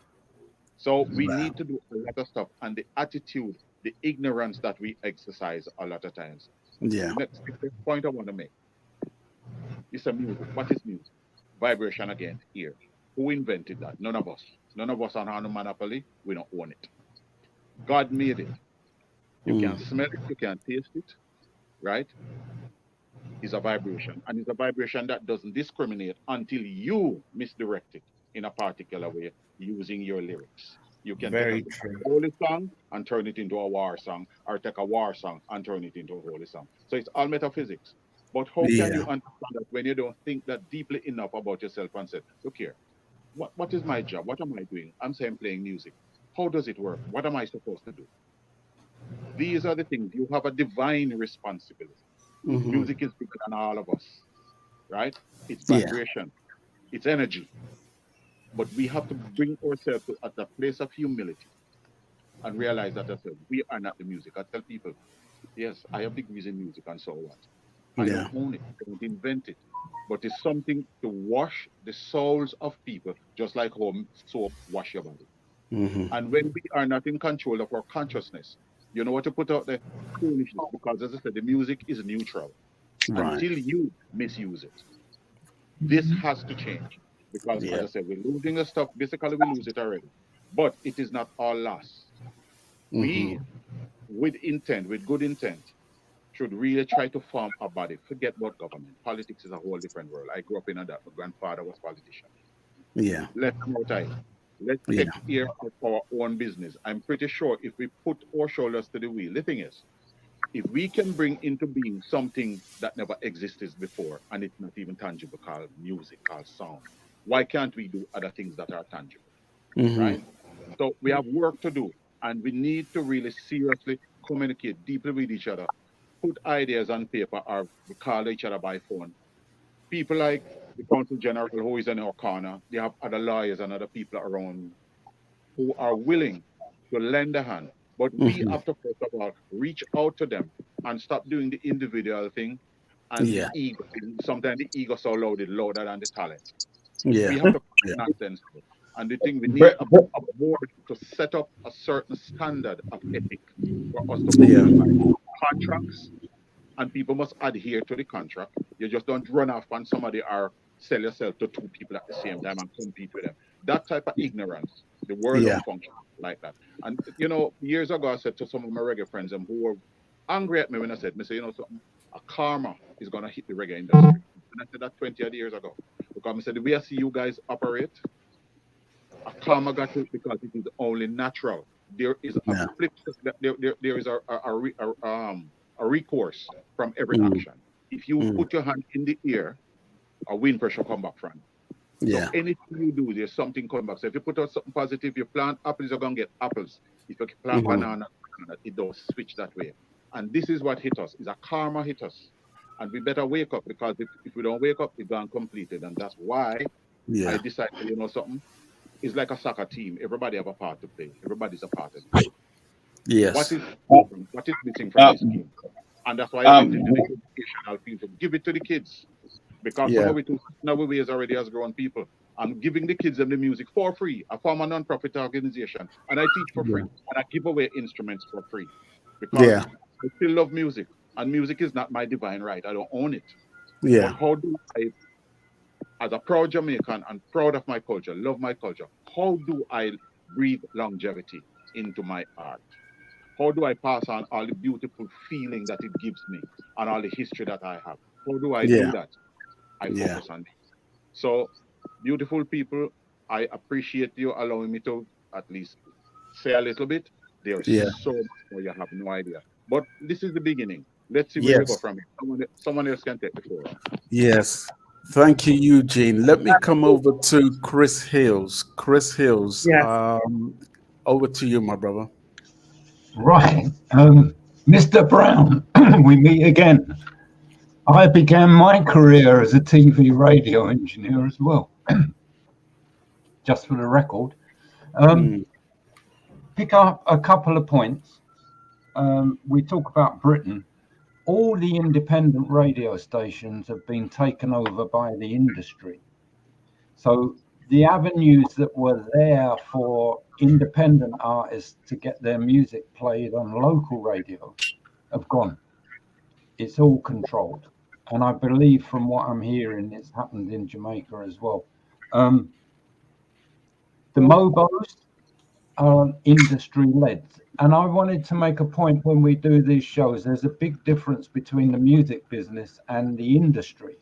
So we need to do a lot of stuff. And the attitude, the ignorance that we exercise a lot of times. Yeah. The next point I want to make is music. What is music? Vibration again, here. Who invented that? None of us. None of us are on a monopoly. We don't own it. God made it. You can smell it, you can taste it, right? It's a vibration. And it's a vibration that doesn't discriminate until you misdirect it in a particular way using your lyrics. You can take a holy song and turn it into a war song, or take a war song and turn it into a holy song. So it's all metaphysics. But how can you understand that when you don't think that deeply enough about yourself and say, look here, what is my job? What am I doing? I'm saying playing music. How does it work? What am I supposed to do? These are the things. You have a divine responsibility. Music is bigger than all of us, right? It's vibration, it's energy. But we have to bring ourselves to at a place of humility and realize that ourselves, we are not the music. I tell people, yes, I have degrees in music and so what. I don't own it, I don't invent it. But it's something to wash the souls of people, just like how soap wash your body. And when we are not in control of our consciousness, you know what to put out there? Foolishness. Because as I said, the music is neutral until you misuse it. This has to change. Because as I said, we're losing the stuff. Basically, we lose it already. But it is not all lost. We, with intent, with good intent, should really try to form a body. Forget about government. Politics is a whole different world. I grew up in that. My grandfather was a politician. Yeah. Let's move tight. Let's take care of our own business. I'm pretty sure if we put our shoulders to the wheel, the thing is, if we can bring into being something that never existed before and it's not even tangible, called music, called sound, why can't we do other things that are tangible? Right? So we have work to do and we need to really seriously communicate deeply with each other, put ideas on paper or we call each other by phone. People like the consul general who is in our corner. They have other lawyers and other people around who are willing to lend a hand. But we have to first of all reach out to them and stop doing the individual thing and the Yeah. ego. Sometimes the ego so loaded, louder than the talent. We Yeah. have to cut Yeah. nonsense. And the thing we need Bre- a board to set up a certain standard of ethic for us to Yeah. comply. Contracts, and people must adhere to the contract. You just don't run off on somebody or sell yourself to two people at the same time and compete with them. That type of ignorance, the world Yeah. don't function like that. And years ago, I said to some of my reggae friends who were angry at me when I said, something, a karma is gonna hit the reggae industry. And I said that 20 odd years ago. Because I said the way I see you guys operate, a karma got it because it is only natural. There is a Yeah. flip. There is a recourse from every Mm. action. If you Mm. put your hand in the air, a wind pressure come back from it. So Yeah. anything you do, there's something coming back. So if you put out something positive, you plant apples, you're gonna get apples. If you plant Mhm. banana, it does switch that way. And this is what hit us, is a karma hit us. And we better wake up, because if we don't wake up, it's gone completed. And that's why I Yeah. decided, something, it's like a soccer team. Everybody have a part to play. Everybody's a part of the team. What Yes. is missing from this um, team? And that's why I went um, into the educational field to give it to the kids. Because some Yeah. of it is now we is already as grown people. I'm giving the kids them the music for free. I form a non-profit organization and I teach for free. Yeah. And I give away instruments for free. Because Yeah. I still love music. And music is not my divine right. I don't own it. But Yeah. how do I, as a proud Jamaican and proud of my culture, love my culture, how do I breathe longevity into my art? How do I pass on all the beautiful feeling that it gives me and all the history that I have? How do I do Yeah. that? I Yeah. focus on this. So, beautiful people, I appreciate you allowing me to at least say a little bit. There's Yeah. so much more you have no idea. But this is the beginning. Let's see where we go Yes. from here. Someone else can take the floor. Yes. Thank you, Eugene. Let me come over to Chris Hills. Chris Hills, Yes. over to you, my brother. Right. Mr. Brown, we meet again. I began my career as a TV radio engineer as well, just for the record. Mm. Pick up a couple of points. We talk about Britain. All the independent radio stations have been taken over by the industry. So the avenues that were there for independent artists to get their music played on local radio have gone. It's all controlled. And I believe from what I'm hearing, it's happened in Jamaica as well. The mobos are industry led. And I wanted to make a point when we do these shows, there's a big difference between the music business and the industry.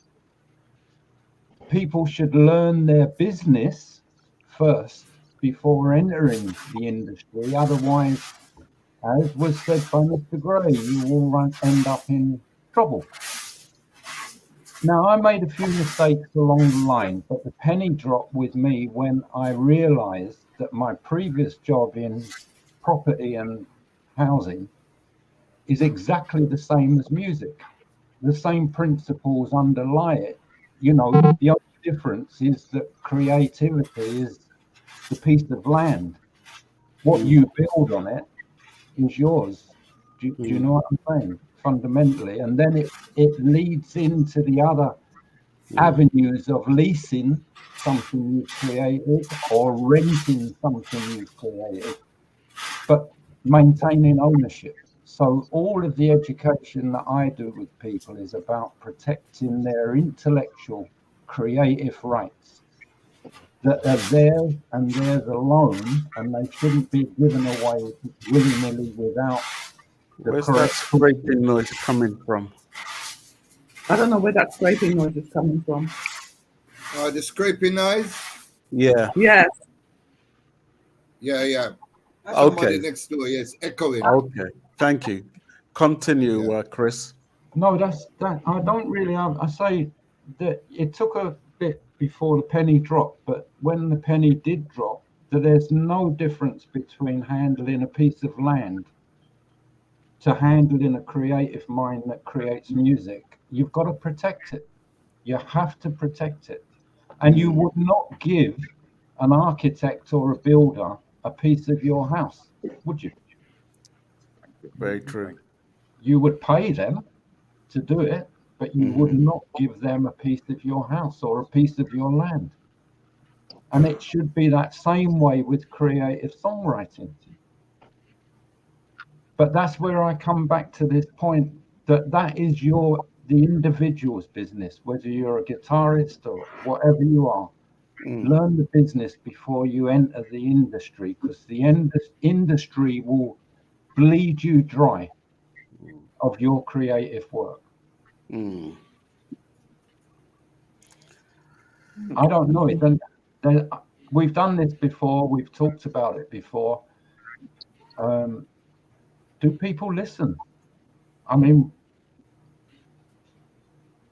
People should learn their business first before entering the industry. Otherwise, as was said by Mr. Gray, you will end up in trouble. Now, I made a few mistakes along the line, but the penny dropped with me when I realized that my previous job in property and housing is exactly the same as music. The same principles underlie it. The only difference is that creativity is the piece of land. What you build on it is yours. Do you know what I'm saying? Fundamentally. And then it leads into the other avenues of leasing something you've created or renting something you've created, but maintaining ownership. So all of the education that I do with people is about protecting their intellectual creative rights that are theirs and theirs alone, and they shouldn't be given away willy-nilly without the Where's that correct. scraping noise coming from? I don't know where that scraping noise is coming from. The scraping noise? Yeah. Yes. Yeah. Okay. Somebody next door, yes, echoing. Okay. Thank you. Continue, Chris. No, that's that. I don't really. I say that it took a bit before the penny dropped, but when the penny did drop, that there's no difference between handling a piece of land to handling a creative mind that creates music. You've got to protect it. You have to protect it. And you would not give an architect or a builder a piece of your house, would you? Very true. You would pay them to do it, but you would not give them a piece of your house or a piece of your land. And it should be that same way with creative songwriting. But that's where I come back to this point that is the individual's business, whether you're a guitarist or whatever you are. Learn the business before you enter the industry, because the industry will bleed you dry of your creative work. I don't know. We've done this before. We've talked about it before. Do people listen? I mean,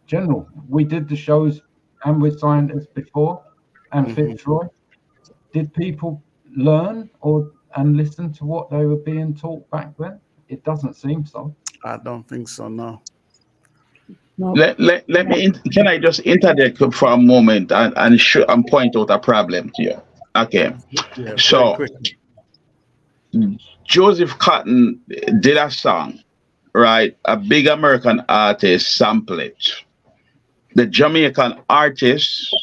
General, we did the shows and with scientists before and Fitzroy. Did people learn and listen to what they were being taught back then? It doesn't seem so. I don't think so, no. Let me can I just interject for a moment and point out a problem here. Okay. Yeah, very So quick. Joseph Cotton did a song, right? A big American artist sampled it. The Jamaican artist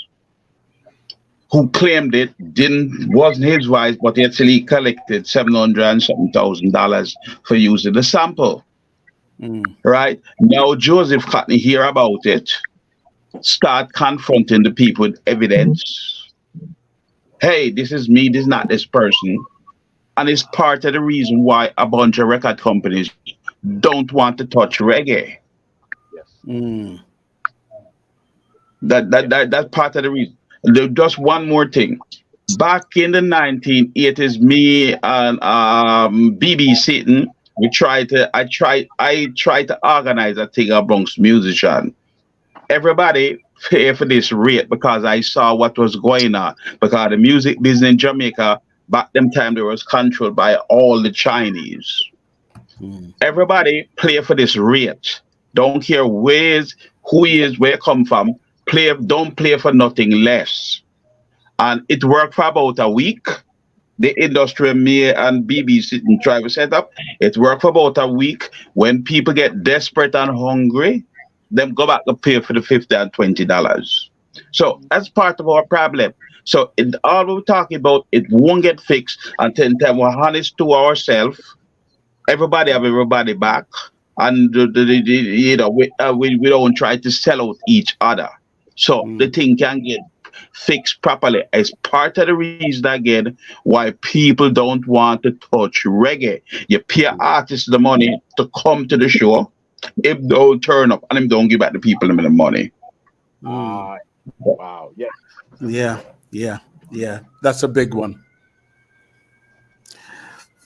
who claimed it wasn't his voice, but he actually collected $700,000 for using the sample. Right now, Joseph Cotton hear about it, start confronting the people with evidence. Hey, this is me. This is not this person, and it's part of the reason why a bunch of record companies don't want to touch reggae. Yes. That's part of the reason. Just one more thing. Back in the 1980s, me and BB Sitton, I tried to organize a thing amongst musicians. Everybody pay for this rate because I saw what was going on. Because the music business in Jamaica back them time there was controlled by all the Chinese. Everybody play for this rate. Don't care who he is, where come from. Don't play for nothing less. And it worked for about a week. The industry me and BBC and try to set up. It worked for about a week. When people get desperate and hungry, them go back to pay for the $50 and $20. So that's part of our problem. So all we're talking about, it won't get fixed until we're honest to ourselves. Everybody have everybody back, and we don't try to sell out each other. So the thing can get fixed properly. It's part of the reason again why people don't want to touch reggae. You pay artists the money to come to the show. If they don't turn up and them don't give back the people the money. Wow. Yes. Yeah. That's a big one.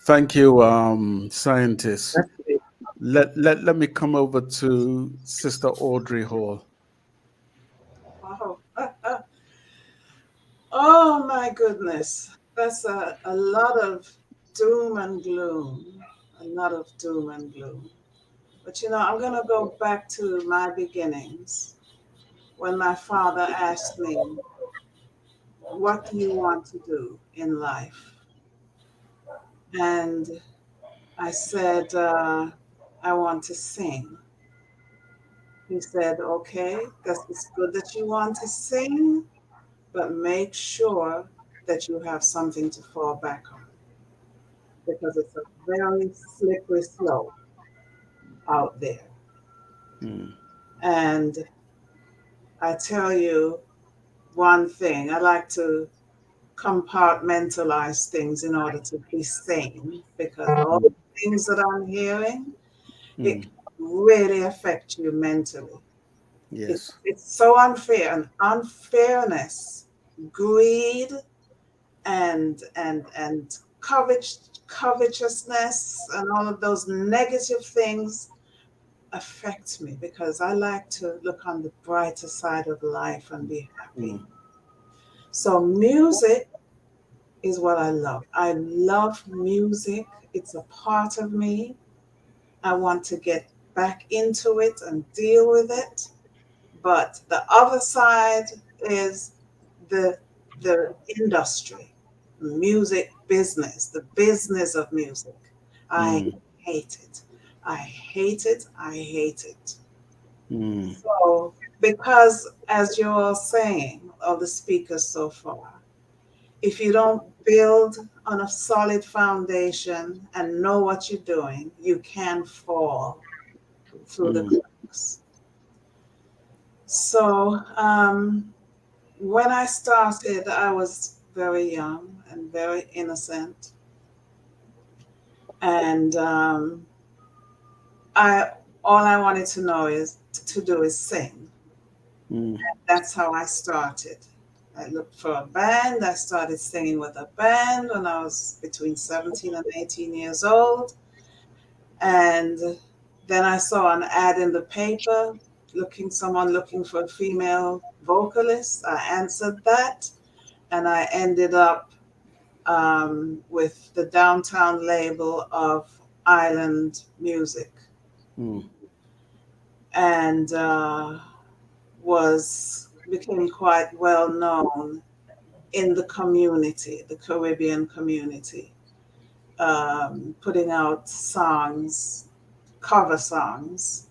Thank you, scientists. Let me come over to Sister Audrey Hall. Wow. Oh my goodness. That's a lot of doom and gloom. A lot of doom and gloom. But I'm going to go back to my beginnings when my father asked me, what do you want to do in life? And I said, I want to sing. He said, okay, it's good that you want to sing, but make sure that you have something to fall back on, because it's a very slippery slope out there. And I tell you one thing, I like to compartmentalize things in order to be sane, because all the things that I'm hearing, it can really affect you mentally. Yes. It's so unfair, and unfairness, greed, and covetousness, and all of those negative things affect me, because I like to look on the brighter side of life and be happy. So music is what I love. I love music. It's a part of me. I want to get back into it and deal with it. But the other side is the the industry, music business, the business of music. I Mm. hate it. I hate it. I hate it. Mm. So, because as you're all saying, all the speakers so far, if you don't build on a solid foundation and know what you're doing, you can fall through the Mm. cracks. So, when I started, I was very young and very innocent, and I all I wanted to know is to do is sing. Mm. That's how I started. I looked for a band. I started singing with a band when I was between 17 and 18 years old. And then I saw an ad in the paper someone looking for a female vocalist. I answered that, and I ended up with the downtown label of Island Music, Mm. and was became quite well known in the community, the Caribbean community, putting out songs, cover songs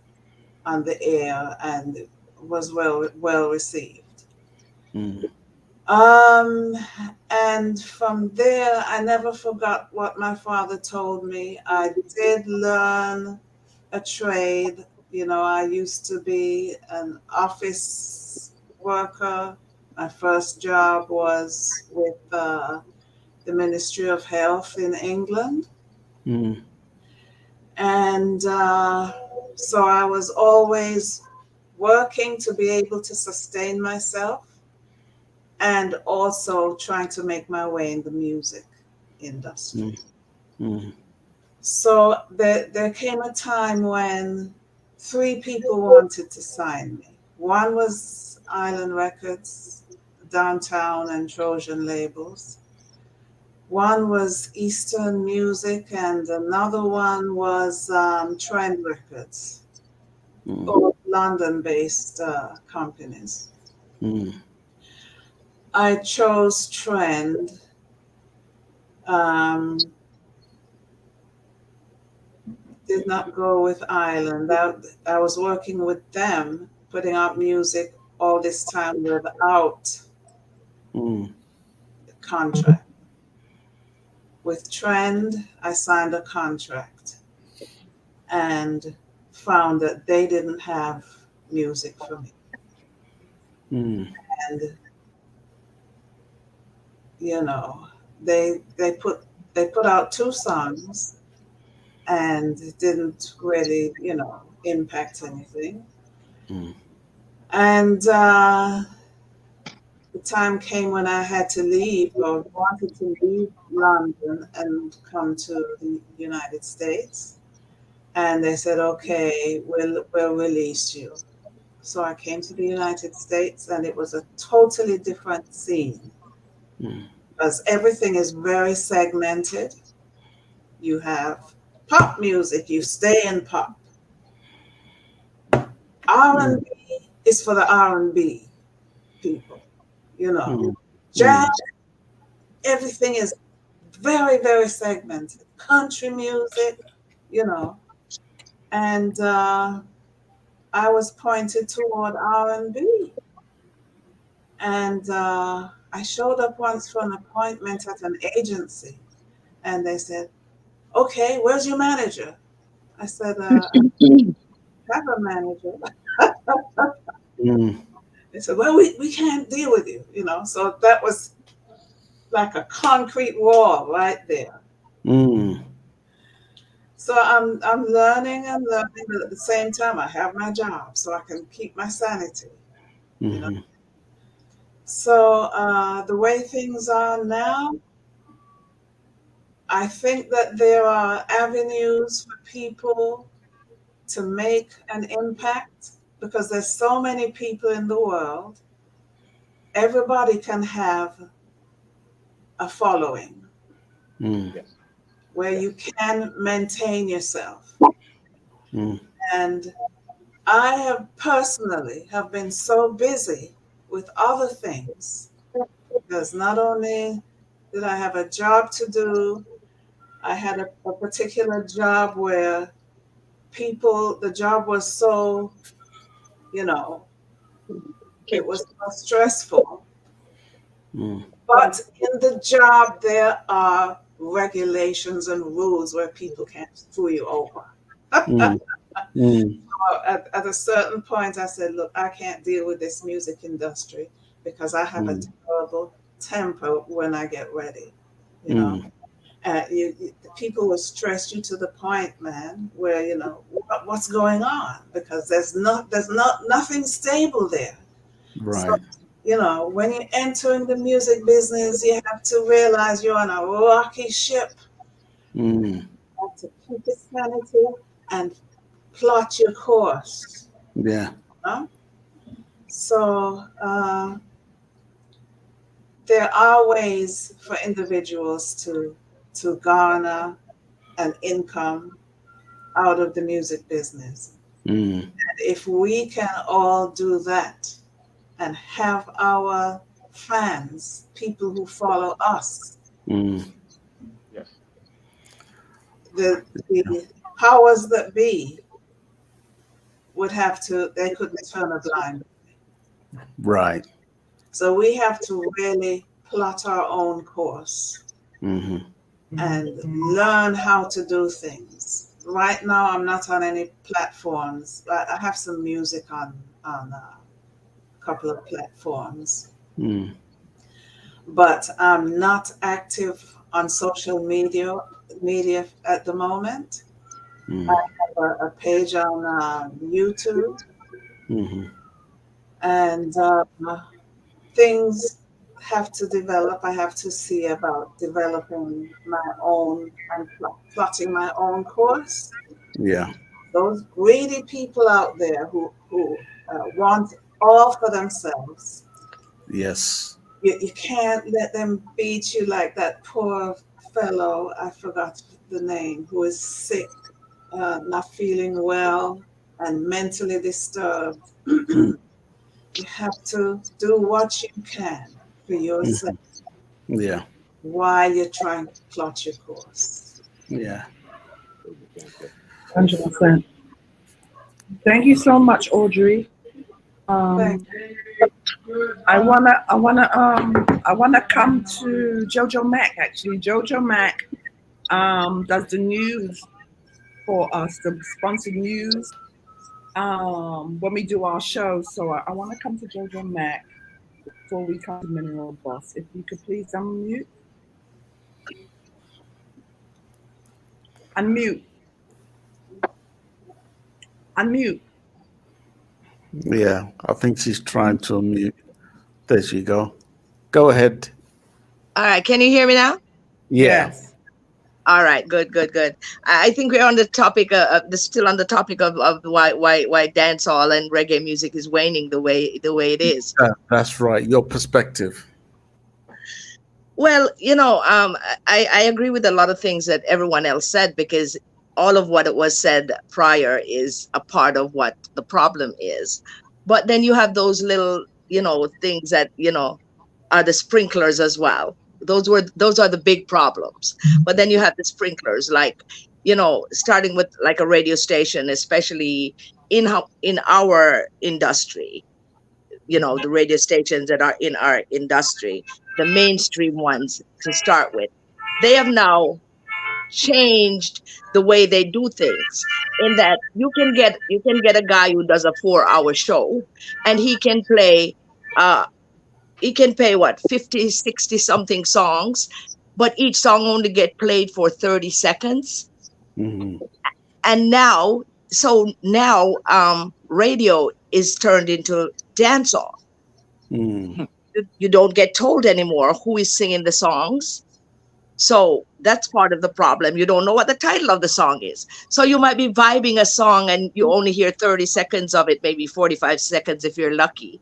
on the air, and was well received. Mm. Um, and from there, I never forgot what my father told me. I did learn a trade. You know, I used to be an office worker. My first job was with the Ministry of Health in England. Mm. And so I was always working to be able to sustain myself and also trying to make my way in the music industry. Mm. Mm. So there came a time when three people wanted to sign me. One was Island Records, Downtown and Trojan labels. One was Eastern Music, and another one was Trend Records, Mm. both London-based companies. Mm. I chose Trend. Um, did not go with Island. I was working with them, putting out music all this time without Mm. the contract. With Trend, I signed a contract and found that they didn't have music for me. Mm. And you know, they put out two songs and it didn't really, impact anything. Mm. And the time came when I had to leave or wanted to leave London and come to the United States. And they said, okay, we'll release you. So I came to the United States and it was a totally different scene Mm. because everything is very segmented. You have pop music, you stay in pop. Mm. R&B is for the R&B people, you know. Mm. Jazz, everything is very, very segmented. Country music, you know, and I was pointed toward R&B. And I showed up once for an appointment at an agency, and they said, "Okay, where's your manager?" I said, "I have a manager." Mm. They said, "Well, we can't deal with you, you know." So that was like a concrete wall right there. Mm. So I'm learning and learning, but at the same time, I have my job, so I can keep my sanity, you know. Mhm. So the way things are now, I think that there are avenues for people to make an impact because there's so many people in the world. Everybody can have a following Mm. Yes. where Yes. you can maintain yourself. Mm. And I have personally have been so busy with other things because not only did I have a job to do, I had a particular job where the job was so, you know, it was so stressful. Mm. But in the job, there are regulations and rules where people can't screw you over. Mm. Mm. At a certain point, I said, look, I can't deal with this music industry because I have a Mm. terrible temper when I get ready, you know. Mm. The people will stress you to the point, man, where what's going on because there's not nothing stable there. So Right. when you enter in the music business, you have to realize you're on a rocky ship. Mm. You have to keep your sanity and plot your course. Yeah. Huh? So there are ways for individuals to garner an income out of the music business. Mm. And if we can all do that and have our fans, people who follow us, Mm. Yes. the powers that be they couldn't turn a blind. Right. So we have to really plot our own course Mm-hmm. and learn how to do things. Right now, I'm not on any platforms, but I have some music on a couple of platforms, Mm. but I'm not active on social media at the moment. I Mm. have a page on YouTube, Mm-hmm. and things have to develop. I have to see about developing my own and plotting my own course. Yeah. Those greedy people out there who want all for themselves, Yes. you can't let them beat you like that poor fellow, I forgot the name, who is sick, not feeling well, and mentally disturbed. Mm. You have to do what you can for yourself Mm. Yeah. while you're trying to plot your course. Yeah. 100%. Thank you so much, Audrey. Thank Um, I wanna come to Jojo Mac. Actually, Jojo Mac does the news for us, the sponsored news when we do our show. So I want to come to Jojo Mac before we come to Mineral Boss. If you could please unmute, unmute. Yeah. I think she's trying to unmute. There she go. Go ahead. All right, can you hear me now? Yeah. Yes. All right, good, good, good. I think we're on the topic still on the topic of why dancehall and reggae music is waning the way it is. That's right. Your perspective. Well, I agree with a lot of things that everyone else said because all of what it was said prior is a part of what the problem is. But then you have those little, things that, are the sprinklers as well. Those are the big problems. But then you have the sprinklers, like, starting with like a radio station, especially in our industry, the radio stations that are in our industry, the mainstream ones to start with, they have now changed the way they do things in that you can get a guy who does a 4-hour show and uh he can pay what 50, 60 something songs, but each song only get played for 30 seconds. Mm-hmm. And now radio is turned into dancehall. Mm. You don't get told anymore who is singing the songs. So that's part of the problem. You don't know what the title of the song is. So you might be vibing a song and you only hear 30 seconds of it, maybe 45 seconds if you're lucky.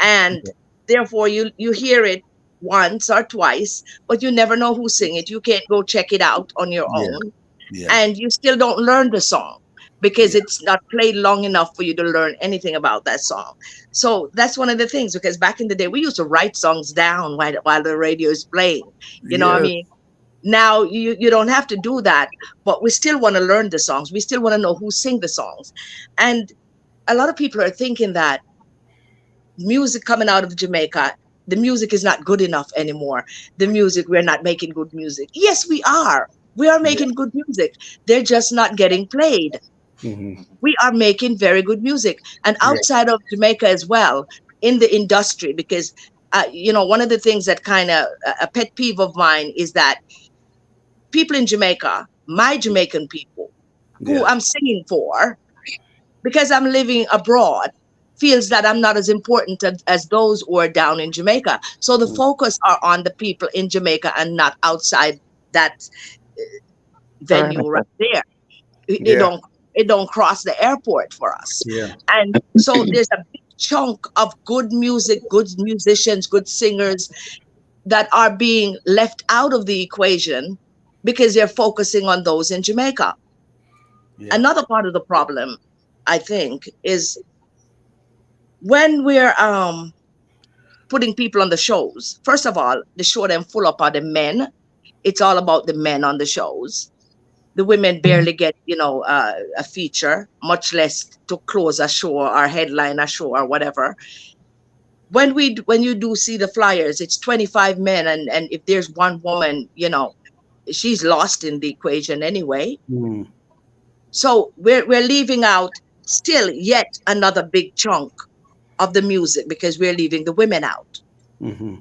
And therefore you hear it once or twice, but you never know who sing it. You can't go check it out on your Yeah. own. Yeah. And you still don't learn the song because it's not played long enough for you to learn anything about that song. So that's one of the things, because back in the day we used to write songs down while the radio is playing. You know what I Yes. mean? Now you don't have to do that, but we still want to learn the songs. We still want to know who sing the songs. And a lot of people are thinking that music coming out of Jamaica, the music is not good enough anymore. The music, we're not making good music. Yes, we are. We are Yeah. making good music. They're just not getting played. Hmm. We are making very good music. And Yeah. outside of Jamaica as well, in the industry, because, one of the things that kind of a pet peeve of mine is that people in Jamaica, my Jamaican people, who Yeah. I'm singing for, because I'm living abroad, feels that I'm not as important as those who are down in Jamaica. So the Mm. focus are on the people in Jamaica and not outside that venue right there. It Yeah. don't it don't cross the airport for us. Yeah. And so there's a big chunk of good music, good musicians, good singers that are being left out of the equation because they're focusing on those in Jamaica. Yeah. Another part of the problem, I think, is when we're putting people on the shows. First of all, the show them full up are the men. It's all about the men on the shows. The women barely get, a feature, much less to close a show or headline a show or whatever. When you do see the flyers, it's 25 men, and if there's one woman, she's lost in the equation anyway. Mm. So we're leaving out still yet another big chunk of the music because we're leaving the women out. Hmm.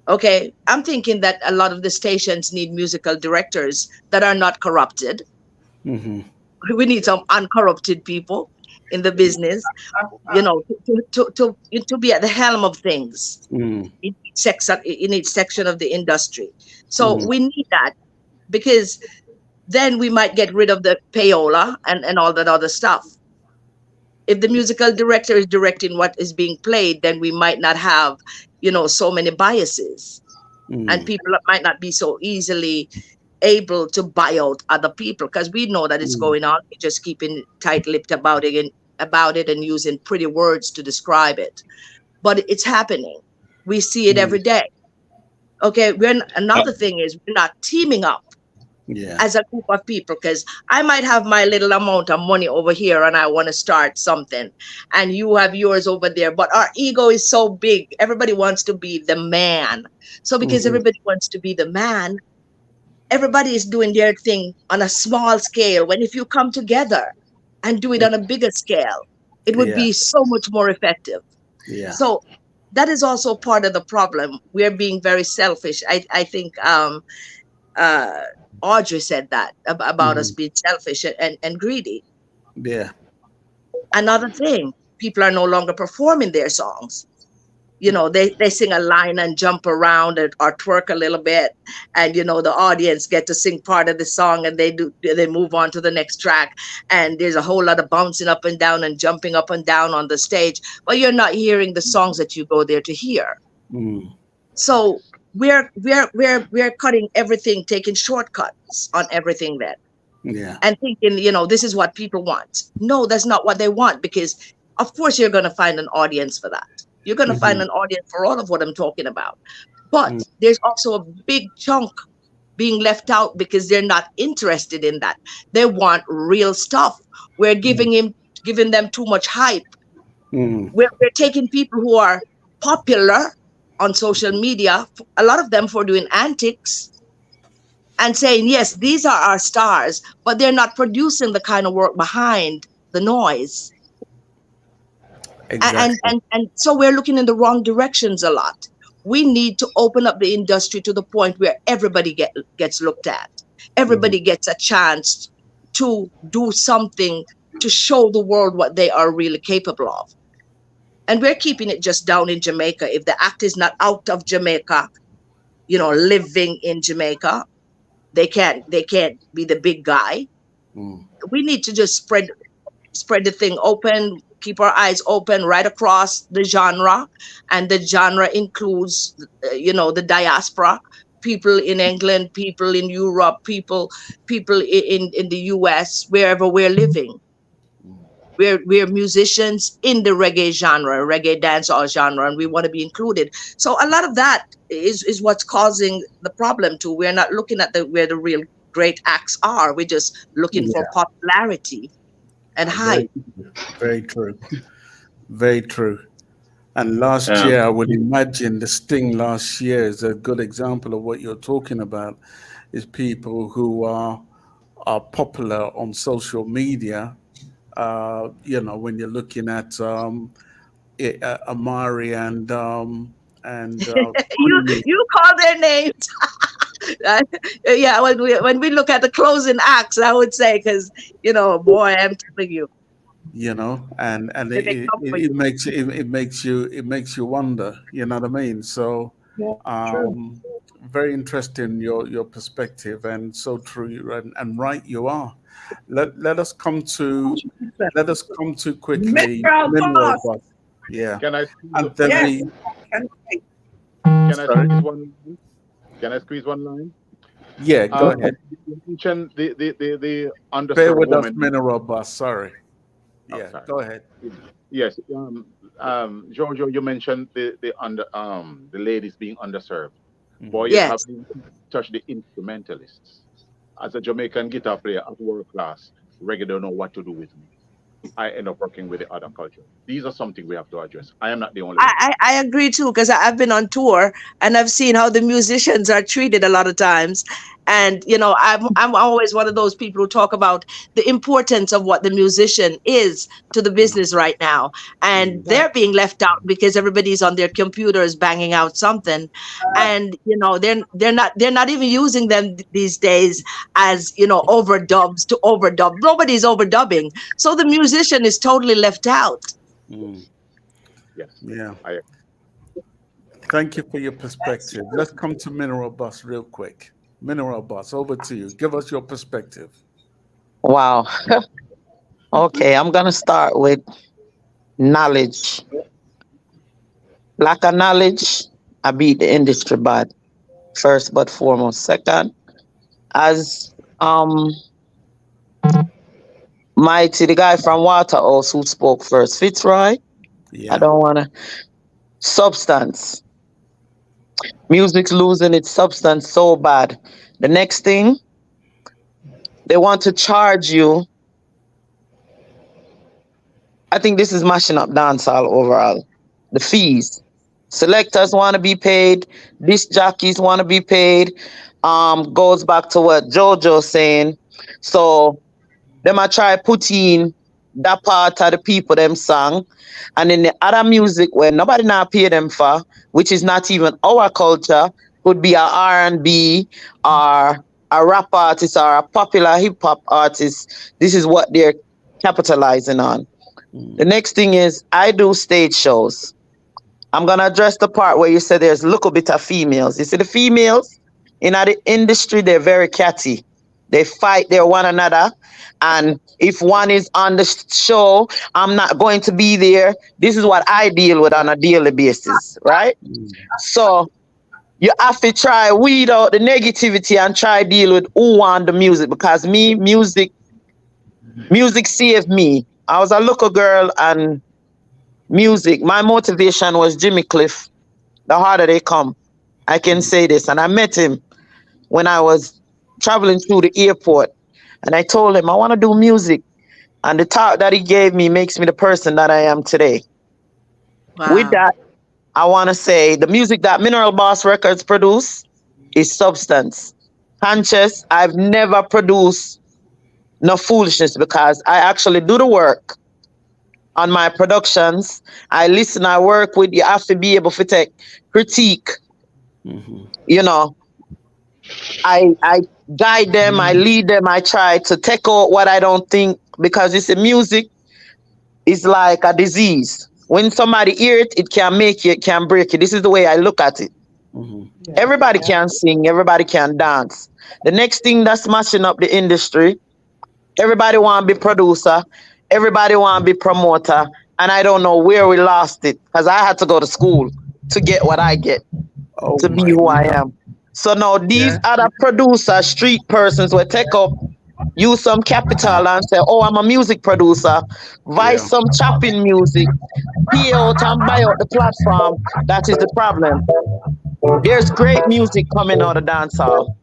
Okay, I'm thinking that a lot of the stations need musical directors that are not corrupted. Hmm. We need some uncorrupted people in the business, to be at the helm of things Mm. in each section of the industry. So Mm. we need that, because then we might get rid of the payola and all that other stuff. If the musical director is directing what is being played, then we might not have, so many biases, and Mm. people might not be so easily able to buy out other people, because we know that it's Mm. going on. We're just keeping tight-lipped about it and using pretty words to describe it. But it's happening. We see it Mm. every day. Okay, another thing is we're not teaming up Yeah. as a group of people, because I might have my little amount of money over here and I want to start something, and you have yours over there, but our ego is so big. Everybody wants to be the man. So because Hmm. everybody wants to be the man, everybody is doing their thing on a small scale, when if you come together and do it on a bigger scale, it would Yeah. be so much more effective. Yeah. So that is also part of the problem. We're being very selfish. I think uh, Audrey said that about us Hmm. being selfish and greedy. Yeah. Another thing, people are no longer performing their songs. They sing a line and jump around or twerk a little bit, and the audience get to sing part of the song, and they move on to the next track, and there's a whole lot of bouncing up and down and jumping up and down on the stage, but you're not hearing the songs that you go there to hear. Mm. So we're cutting everything, taking shortcuts on everything then, Yeah. and thinking, this is what people want. No, that's not what they want, because of course you're going to find an audience for that. You're going to find Hmm. an audience for all of what I'm talking about. But Mm. there's also a big chunk being left out because they're not interested in that. They want real stuff. We're giving them too much hype. Mm. We're taking people who are popular on social media, a lot of them for doing antics, and saying, yes, these are our stars, but they're not producing the kind of work behind the noise. Exactly. And so we're looking in the wrong directions a lot. We need to open up the industry to the point where everybody gets looked at. Hmm. Everybody gets a chance to do something to show the world what they are really capable of. And we're keeping it just down in Jamaica. If the act is not out of Jamaica, living in Jamaica, they can't be the big guy. Mm. We need to just spread the thing open, keep our eyes open right across the genre, and the genre includes the diaspora, people in England, people in Europe, people in the US, wherever we're living. we're musicians in the reggae genre, reggae dancehall genre, and we want to be included. So a lot of that is what's causing the problem too. We're not looking at where the real great acts are. We're just looking for Yeah, popularity and hype. very, very true. Very true. And last Yeah. year, I would imagine the Sting last year is a good example of what you're talking about. Is people who are popular on social media. When you're looking at Amari and you Queenie, you call their names. Uh, yeah, when we look at the closing acts, I would say, because boy, I'm telling you, and they it, come it, for it you. makes it makes you wonder. You know what I mean? So, Yeah, true. um, very interesting your perspective, and so true and right you are. Let us come to 100%. let us come to quickly Mineral mineral boss. bus. Yeah, Can I squeeze, and then Yes. we Can wait. can I sorry. squeeze one line? Can I squeeze one line? Yeah, go ahead. You mentioned the Bear underserved with us, woman. mineral bus. Sorry. Oh, Yeah, sorry. go ahead. Yes. Jojo, you mentioned the ladies being underserved. Boy, Hmm. you Yes. haven't even touched the instrumentalists. As a Jamaican guitar player at world class, reggae don't know what to do with me. I end up working with the other culture. These are something we have to address. I am not the only one. I agree too, because I've been on tour and I've seen how the musicians are treated a lot of times. And I'm always one of those people who talk about the importance of what the musician is to the business right now. And Hmm. they're being left out because everybody's on their computers banging out something. And they're not even using them these days as overdubs to overdub. Nobody's overdubbing. So the musician is totally left out. Mm. Yes. Yeah. I Thank you for your That's perspective. true. Let's come to Mineral Bus real quick. Mineral Bus, over to you. Give us your perspective. Wow. Okay, I'm gonna start with knowledge. Lack of knowledge, I beat the industry bad. First but foremost. Second, as Mighty, the guy from Waterhouse who spoke first, Fitzroy. I Yeah. don't wanna substance. Music's losing its substance so bad. The next thing, they want to charge you. I think this is mashing up dancehall overall. The fees. Selectors want to be paid. Disc jockeys want to be paid. Goes back to what Jojo saying. So them I try put in that part of the people them song, and then the other music where nobody not pay them for, which is not even our culture, could be a R&B or a rap artist or a popular hip hop artist. This is what they're capitalizing on. The Mm. next thing is I do stage shows. I'm gonna address the part where you said there's a little bit of females. You see the females in the industry, they're very catty. They fight their one another. And if one is on the show, I'm not going to be there. This is what I deal with on a daily basis, right? Mm. So you have to try weed out the negativity and try deal with who want the music because music saved me. I was a little girl and music, my motivation was Jimmy Cliff. The harder they come. I can Mm. say this. And I met him when I was traveling through the airport. And I told him, I want to do music. And the talk that he gave me makes me the person that I am today. With Wow. that, I want to say the music that Mineral Boss Records produce is substance. Conscious, I've never produced no foolishness because I actually do the work on my productions. I listen, I work with, you have to be able to take critique, Mhm. you know, I guide them, I lead them, I try to take out what I don't think because you see, music is like a disease. When somebody hear it, it can make you, it can break you. This is the way I look at it. Mhm. Yeah. Everybody can sing, everybody can dance. The next thing that's smashing up the industry, everybody want to be producer, everybody want to be promoter, and I don't know where we lost it because I had to go to school to get what I get, Oh to be my who I God. am. So now these Yeah. other producers, street persons will take up use some capital and say, oh, I'm a music producer, buy Yeah. some chopping music, pay out and buy out the platform. That is the problem. There's great music coming out of dancehall.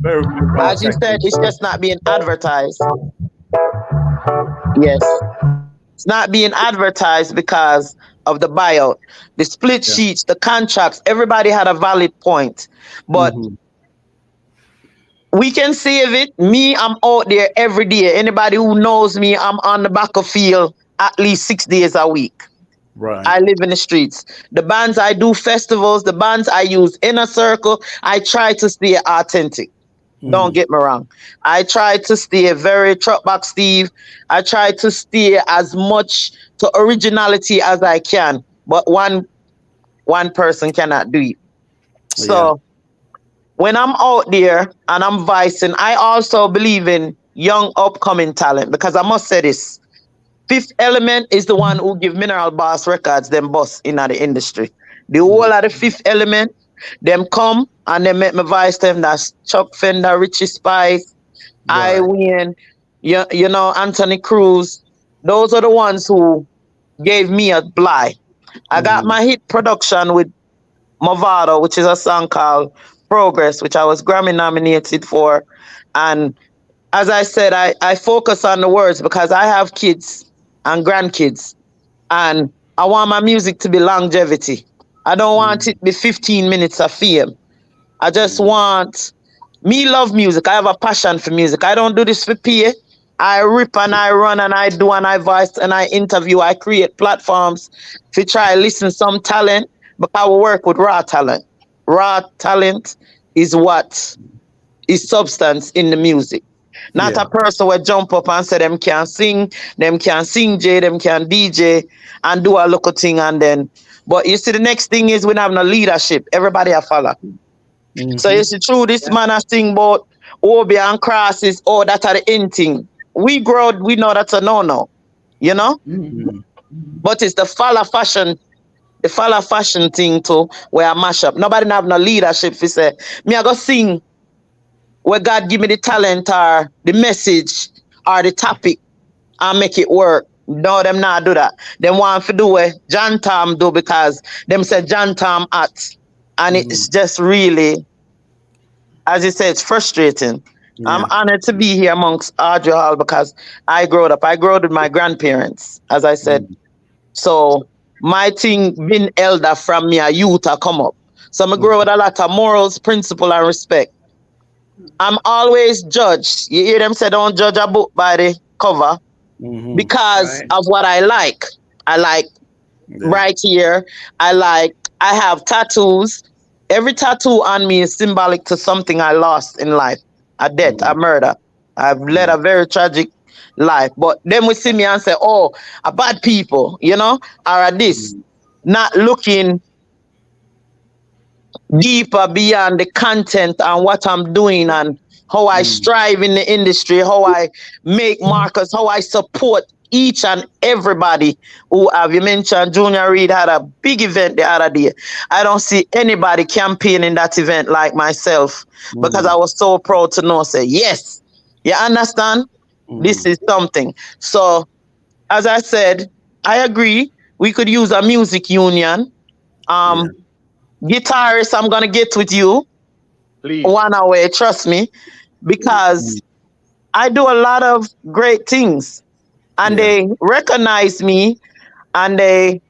Very well As you said. said, it's just not being advertised. Yes. It's not being advertised because of the buyout. The split Yeah. sheets, the contracts, everybody had a valid point. But Mhm. we can save it. Me, I'm out there every day. Anybody who knows me, I'm on the back of field at least 6 days a week. Right. I live in the streets. The bands I do festivals, the bands I use inner circle, I try to stay authentic. Don't get me wrong. I try to stay very truck back Steve. I try to stay as much to originality as I can. But one person cannot do it. Yeah. So when I'm out there and I'm vicing, I also believe in young upcoming talent because I must say this. Fifth Element is the one who give Mineral Boss Records them boss in the industry. The whole of the Fifth Element, them come and they make me vice them. That's Chuck Fender, Richie Spice, I Right. Win, you know, Anthony Cruz. Those are the ones who gave me a blight. I got my hit production with Movado, which is a song called Progress, which I was Grammy nominated for. And as I said, I focus on the words because I have kids and grandkids, and I want my music to be longevity. I don't want it to be 15 minutes of fame. I just want me love music. I have a passion for music. I don't do this for pay. I rip and I run and I do and I voice and I interview. I create platforms to try listen some talent, but I will work with raw talent. Raw talent is what is substance in the music. Not Yeah. a person will jump up and say them can sing J, them can DJ and do a local thing and then. But you see, the next thing is we have no leadership. Everybody a follow. So you see, true, this man a sing about Obi and crosses, oh, that are the end thing. We grow, we know that's a no-no, you know? But it's the follow fashion thing too, where I mash up. Nobody have no leadership. If say, me I go sing where God give me the talent or the message or the topic and make it work. No, them not do that. Them want to do what John Tom do because them say John Tom at. And it's just really, as you said, it's frustrating. I'm Yeah. honored to be here amongst Audrey Hall because I grew up with my grandparents, as I said. So my thing been elder from me, a youth, I come up. So I grow with a lot of morals, principle, and respect. I'm always judged. You hear them say don't judge a book by the cover because of what I like. I like right here. I have tattoos. Every tattoo on me is symbolic to something I lost in life. A death, a murder. I've led a very tragic life. But then we see me and say, oh, a bad people, you know, or a this. Not looking deeper beyond the content and what I'm doing and how I strive in the industry, how I make markers, how I support each and everybody who have. You mentioned Junior Reid had a big event the other day. I don't see anybody campaigning that event like myself because I was so proud to know, say, yes, you understand? This is something. So, as I said, I agree. We could use a music union. Guitarist, I'm gonna get with you. Please. One away, trust me, because I do a lot of great things, and they recognize me, and they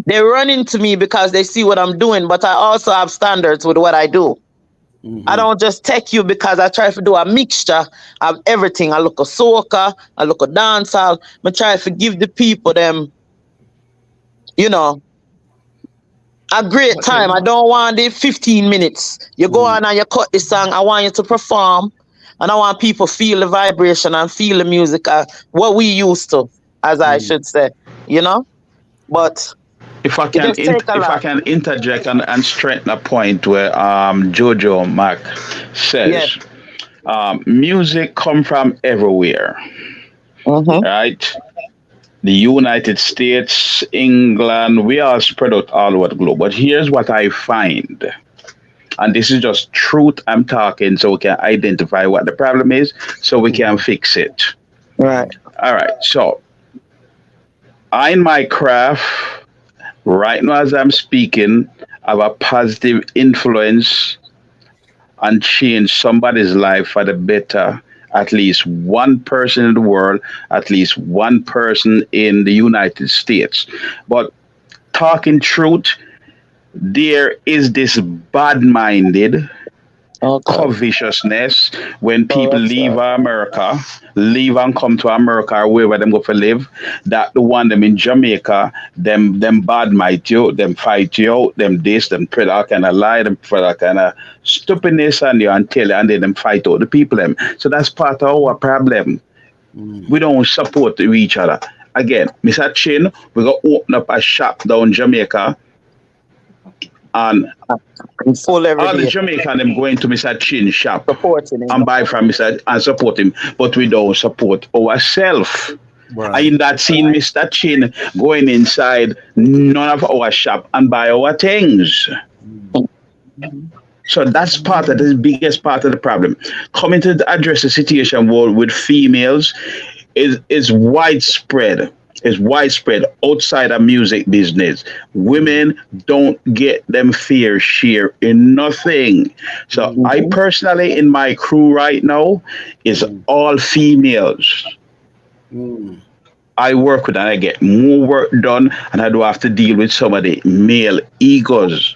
run into me because they see what I'm doing. But I also have standards with what I do. I don't just take you because I try to do a mixture of everything. I look at soca, I look at dancehall. I try to give the people them, you know, a great time. I don't want the 15 minutes. You go on and you cut the song. I want you to perform. And I want people feel the vibration and feel the music, what we used to, as I should say, you know? But If I it can, just take a if I lot. can interject and straighten a point where Jojo Mac Yes. says, music come from everywhere, right? The United States, England, we are spread out all over the globe. But here's what I find. And this is just truth I'm talking so we can identify what the problem is so we can fix it. Right. All right. So, I, in my craft, right now as I'm speaking, have a positive influence and change somebody's life for the better. At least one person in the world, at least one person in the United States. But talking truth, there is this bad minded covetousness when people leave America, leave and come to America or wherever them go for live, that the one them in Jamaica, them bad might you, them fight you out, them this, them spread all kind of lie, them spread all kind of stupidness on you and tell you, and then them fight out the people them. So that's part of our problem. We don't support each other. Again, Mr. Chin, we go open up a shop down Jamaica and full every all the day. Jamaican them going to Mr. Chin shop Supporting him. and buy from Mr. and support him, but we don't support ourselves. Right. I in that scene Mr. Chin going inside none of our shop and buy our things. So that's part of the biggest part of the problem. Coming to address the situation with females is widespread. Is widespread outside of music business. Women don't get them fair share in nothing. So I personally, in my crew right now, is all females. I work with and I get more work done, and I do have to deal with some of the male egos.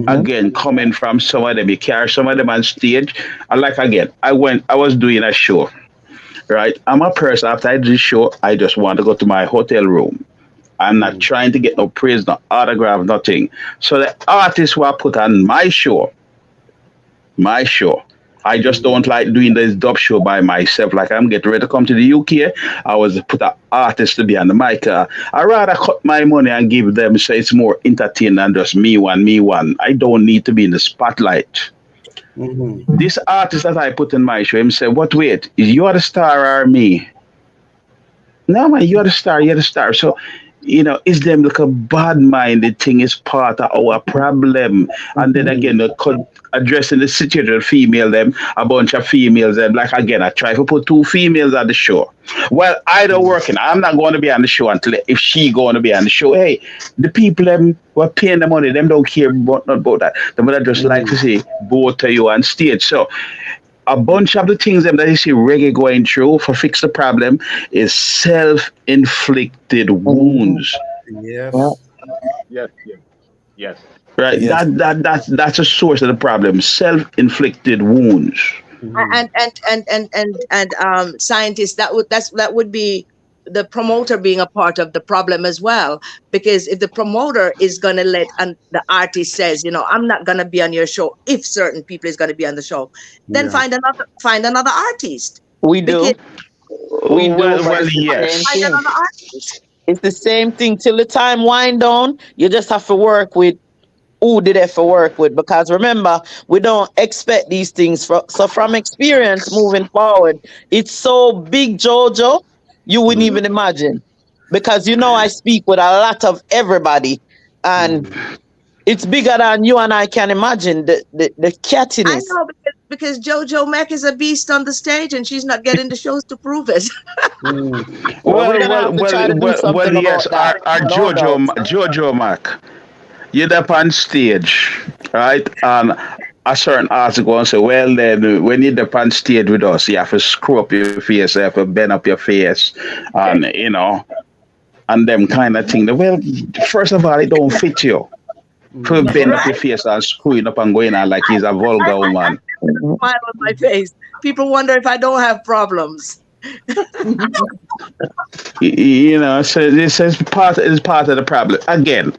Again, coming from some of them, you carry some of them on stage. And like again, I was doing a show. Right, I'm a person. After I do the show, I just want to go to my hotel room. I'm not trying to get no praise, no autograph, nothing. So the artists who I put on my show, I just don't like doing this dub show by myself. Like I'm getting ready to come to the UK, I was put an artist to be on the mic. I rather cut my money and give them, so it's more entertaining than just me one. I don't need to be in the spotlight. This artist that I put in my show, him say, "What? Wait, is you are the star or me?" No, man, you're the star. So, it's them like a bad-minded thing is part of our problem. And then again, addressing the situation of female them, a bunch of females them. Like again, I try to put two females on the show. Well, I don't working. I'm not going to be on the show until if she going to be on the show. Hey, the people them who are paying the money, them don't care not about that. They would just like to see both of you on stage. So a bunch of the things that you see reggae going through for fix the problem is self-inflicted wounds. Yes. Yes. Right. Yes. That's a source of the problem. Self-inflicted wounds. And scientists, that would be the promoter being a part of the problem as well, because if the promoter is going to let the artist says, I'm not going to be on your show if certain people is going to be on the show, then find another artist. We do. Well, yes. Find another artist. It's the same thing till the time wind down. You just have to work with who did it for work with, because remember, we don't expect these things. So from experience moving forward, it's so big, Jojo, you wouldn't even imagine. Because I speak with a lot of everybody, and it's bigger than you and I can imagine. The cattiness. I know, because Jojo Mack is a beast on the stage, and she's not getting the shows to prove it. Well, yes, our Jojo Mac. You're up on stage, right? And a certain artist go and say, well, then when you're up on stage with us, you have to screw up your face, you have to bend up your face, and and them kind of thing. Well, first of all, it don't fit you. To bend up your face and screwing up and going on like he's a vulgar woman. Smile on my face. People wonder if I don't have problems. So this is part of the problem. Again,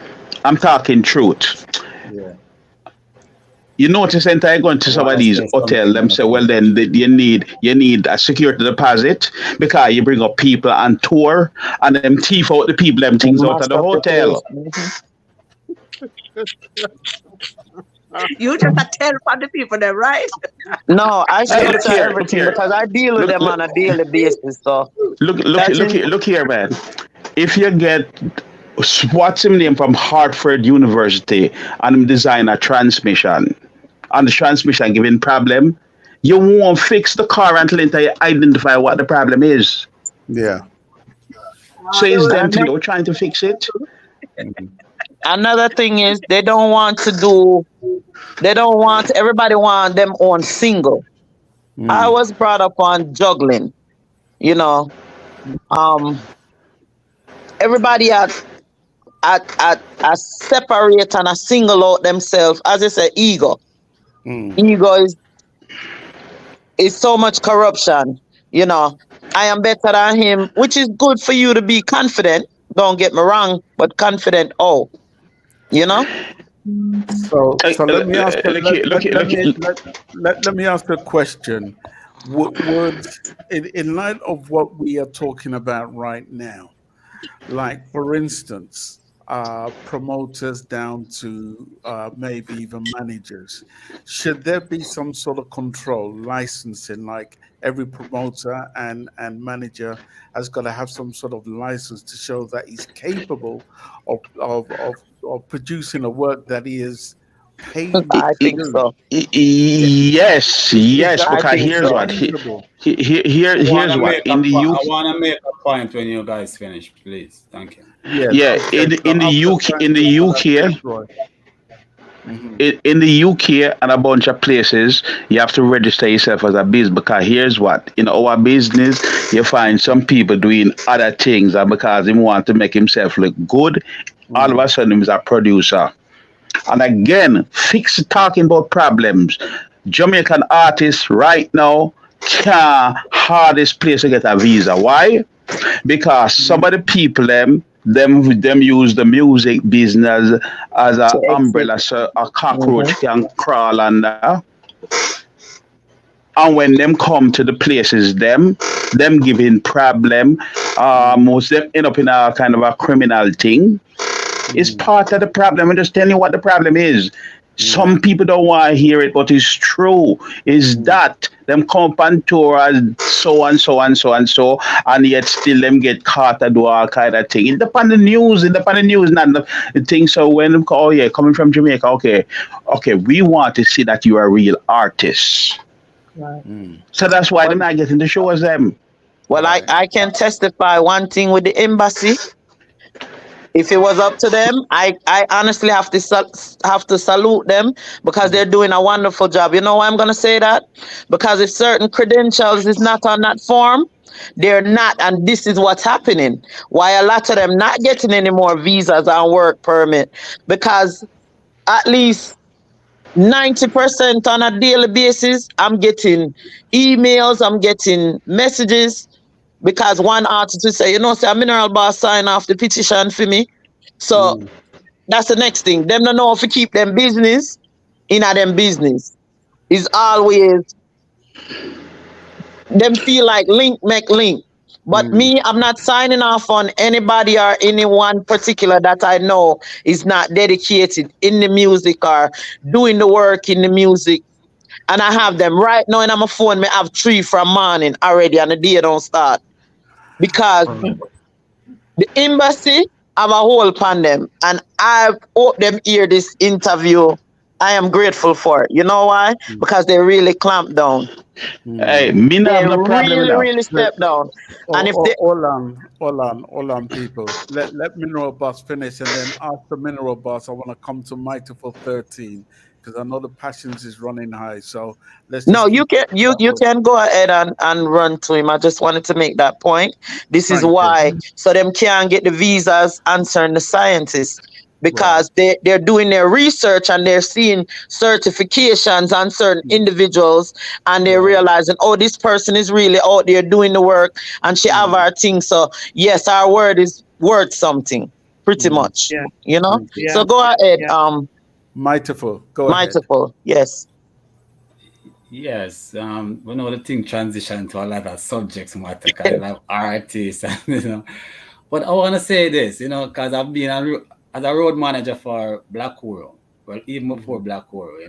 I'm talking truth. Yeah. You notice anytime I go into some of these hotels, them say, well, then you need a security deposit because you bring up people on tour and them thief out the people, them things out of the hotel. You just tell from the people there, right? No, I should tell everything because I deal with them on a daily basis. So look here, man. If you get what's his name from Hartford University and him design a transmission, and the transmission giving problem, you won't fix the car until you identify what the problem is. Yeah. So There it's was them a to go trying to fix it. another thing is they don't want to do. They don't want everybody want them on single. I was brought up on juggling. You know, um, everybody at separate and a single out themselves. As I say, ego. Ego is so much corruption. You know, I am better than him, which is good for you to be confident. Don't get me wrong, but confident. Oh, you know. So let me ask you, Look here, look here, look here. let me ask a question. Would in light of what we are talking about right now, like for instance, promoters down to maybe even managers, should there be some sort of control, licensing, like every promoter and manager has got to have some sort of license to show that he's capable of producing a work that he is paid I to think do? so. Yes, Is yes, that I because think here's so. what feasible? here's what in the I UK. wanna make a point when you guys finish, please. Thank you. Yes, Yeah, okay. So in the after UK, in Frank, the that's UK, Fitzroy. Hmm. in the UK and a bunch of places, you have to register yourself as a business because here's what in our business, you find some people doing other things and because he want to make himself look good, all of a sudden he's a producer. And again, fix talking about problems. Jamaican artists right now can't hardest place to get a visa. Why? Because some of the people them use the music business as an To exit. umbrella so a Hmm. cockroach can crawl under. And when them come to the places, them giving problem, most them end up in a kind of a criminal thing. It's part of the problem. I'm just telling you what the problem is. Some people don't want to hear it, but it's true. Is that them come on tour as so and so and so and so, and yet still them get caught and do all kind of thing. It depends on the news. It depends on the news, not the thing. So when them call, oh yeah, coming from Jamaica, okay, we want to see that you are a real artist. Right. So that's why Well, they're not getting to show us them. well, I can testify one thing with the embassy. If it was up to them, I honestly have to salute them because they're doing a wonderful job. You know why I'm gonna say that? Because if certain credentials is not on that form, they're not, and this is what's happening. Why a lot of them not getting any more visas and work permit because at least 90% on a daily basis, I'm getting emails, I'm getting messages because one artist will say, you know, say a mineral boss sign off the petition for me. So that's the next thing. Them don't know if to keep them business in a them business. Is always them feel like link make link. But me, I'm not signing off on anybody or anyone particular that I know is not dedicated in the music or doing the work in the music. And I have them right now in my phone. Me have 3 from morning already, and the day don't start because the embassy have a hold upon them, and I hope them hear this interview. I am grateful for it. You know why? Because they really clamp down. Hey, me not They have no problem with really, that. really step down. And if they Hold on, people. Let Mineral Boss finish, and then after Mineral Boss, I want to come to Mighty for 13 because I know the passions is running high. So let's no, just you keep can that you order. can go ahead and run to him. I just wanted to make that point. This is Thank you. why so them can't get the visas answering the scientists Right. because they're doing their research and they're seeing certifications on certain individuals and they're Right. realizing, oh, this person is really out there doing the work and she have our thing. So yes, our word is worth something, pretty much. Yeah, You know? Thank you. yeah, So go ahead, yeah. Mightyful, go ahead. multiple. Yes. Yes, we know the thing transition to a lot of subjects matter because I love artists, and, But I want to say this, because I've been as a road manager for Black World. Well, even before Black World,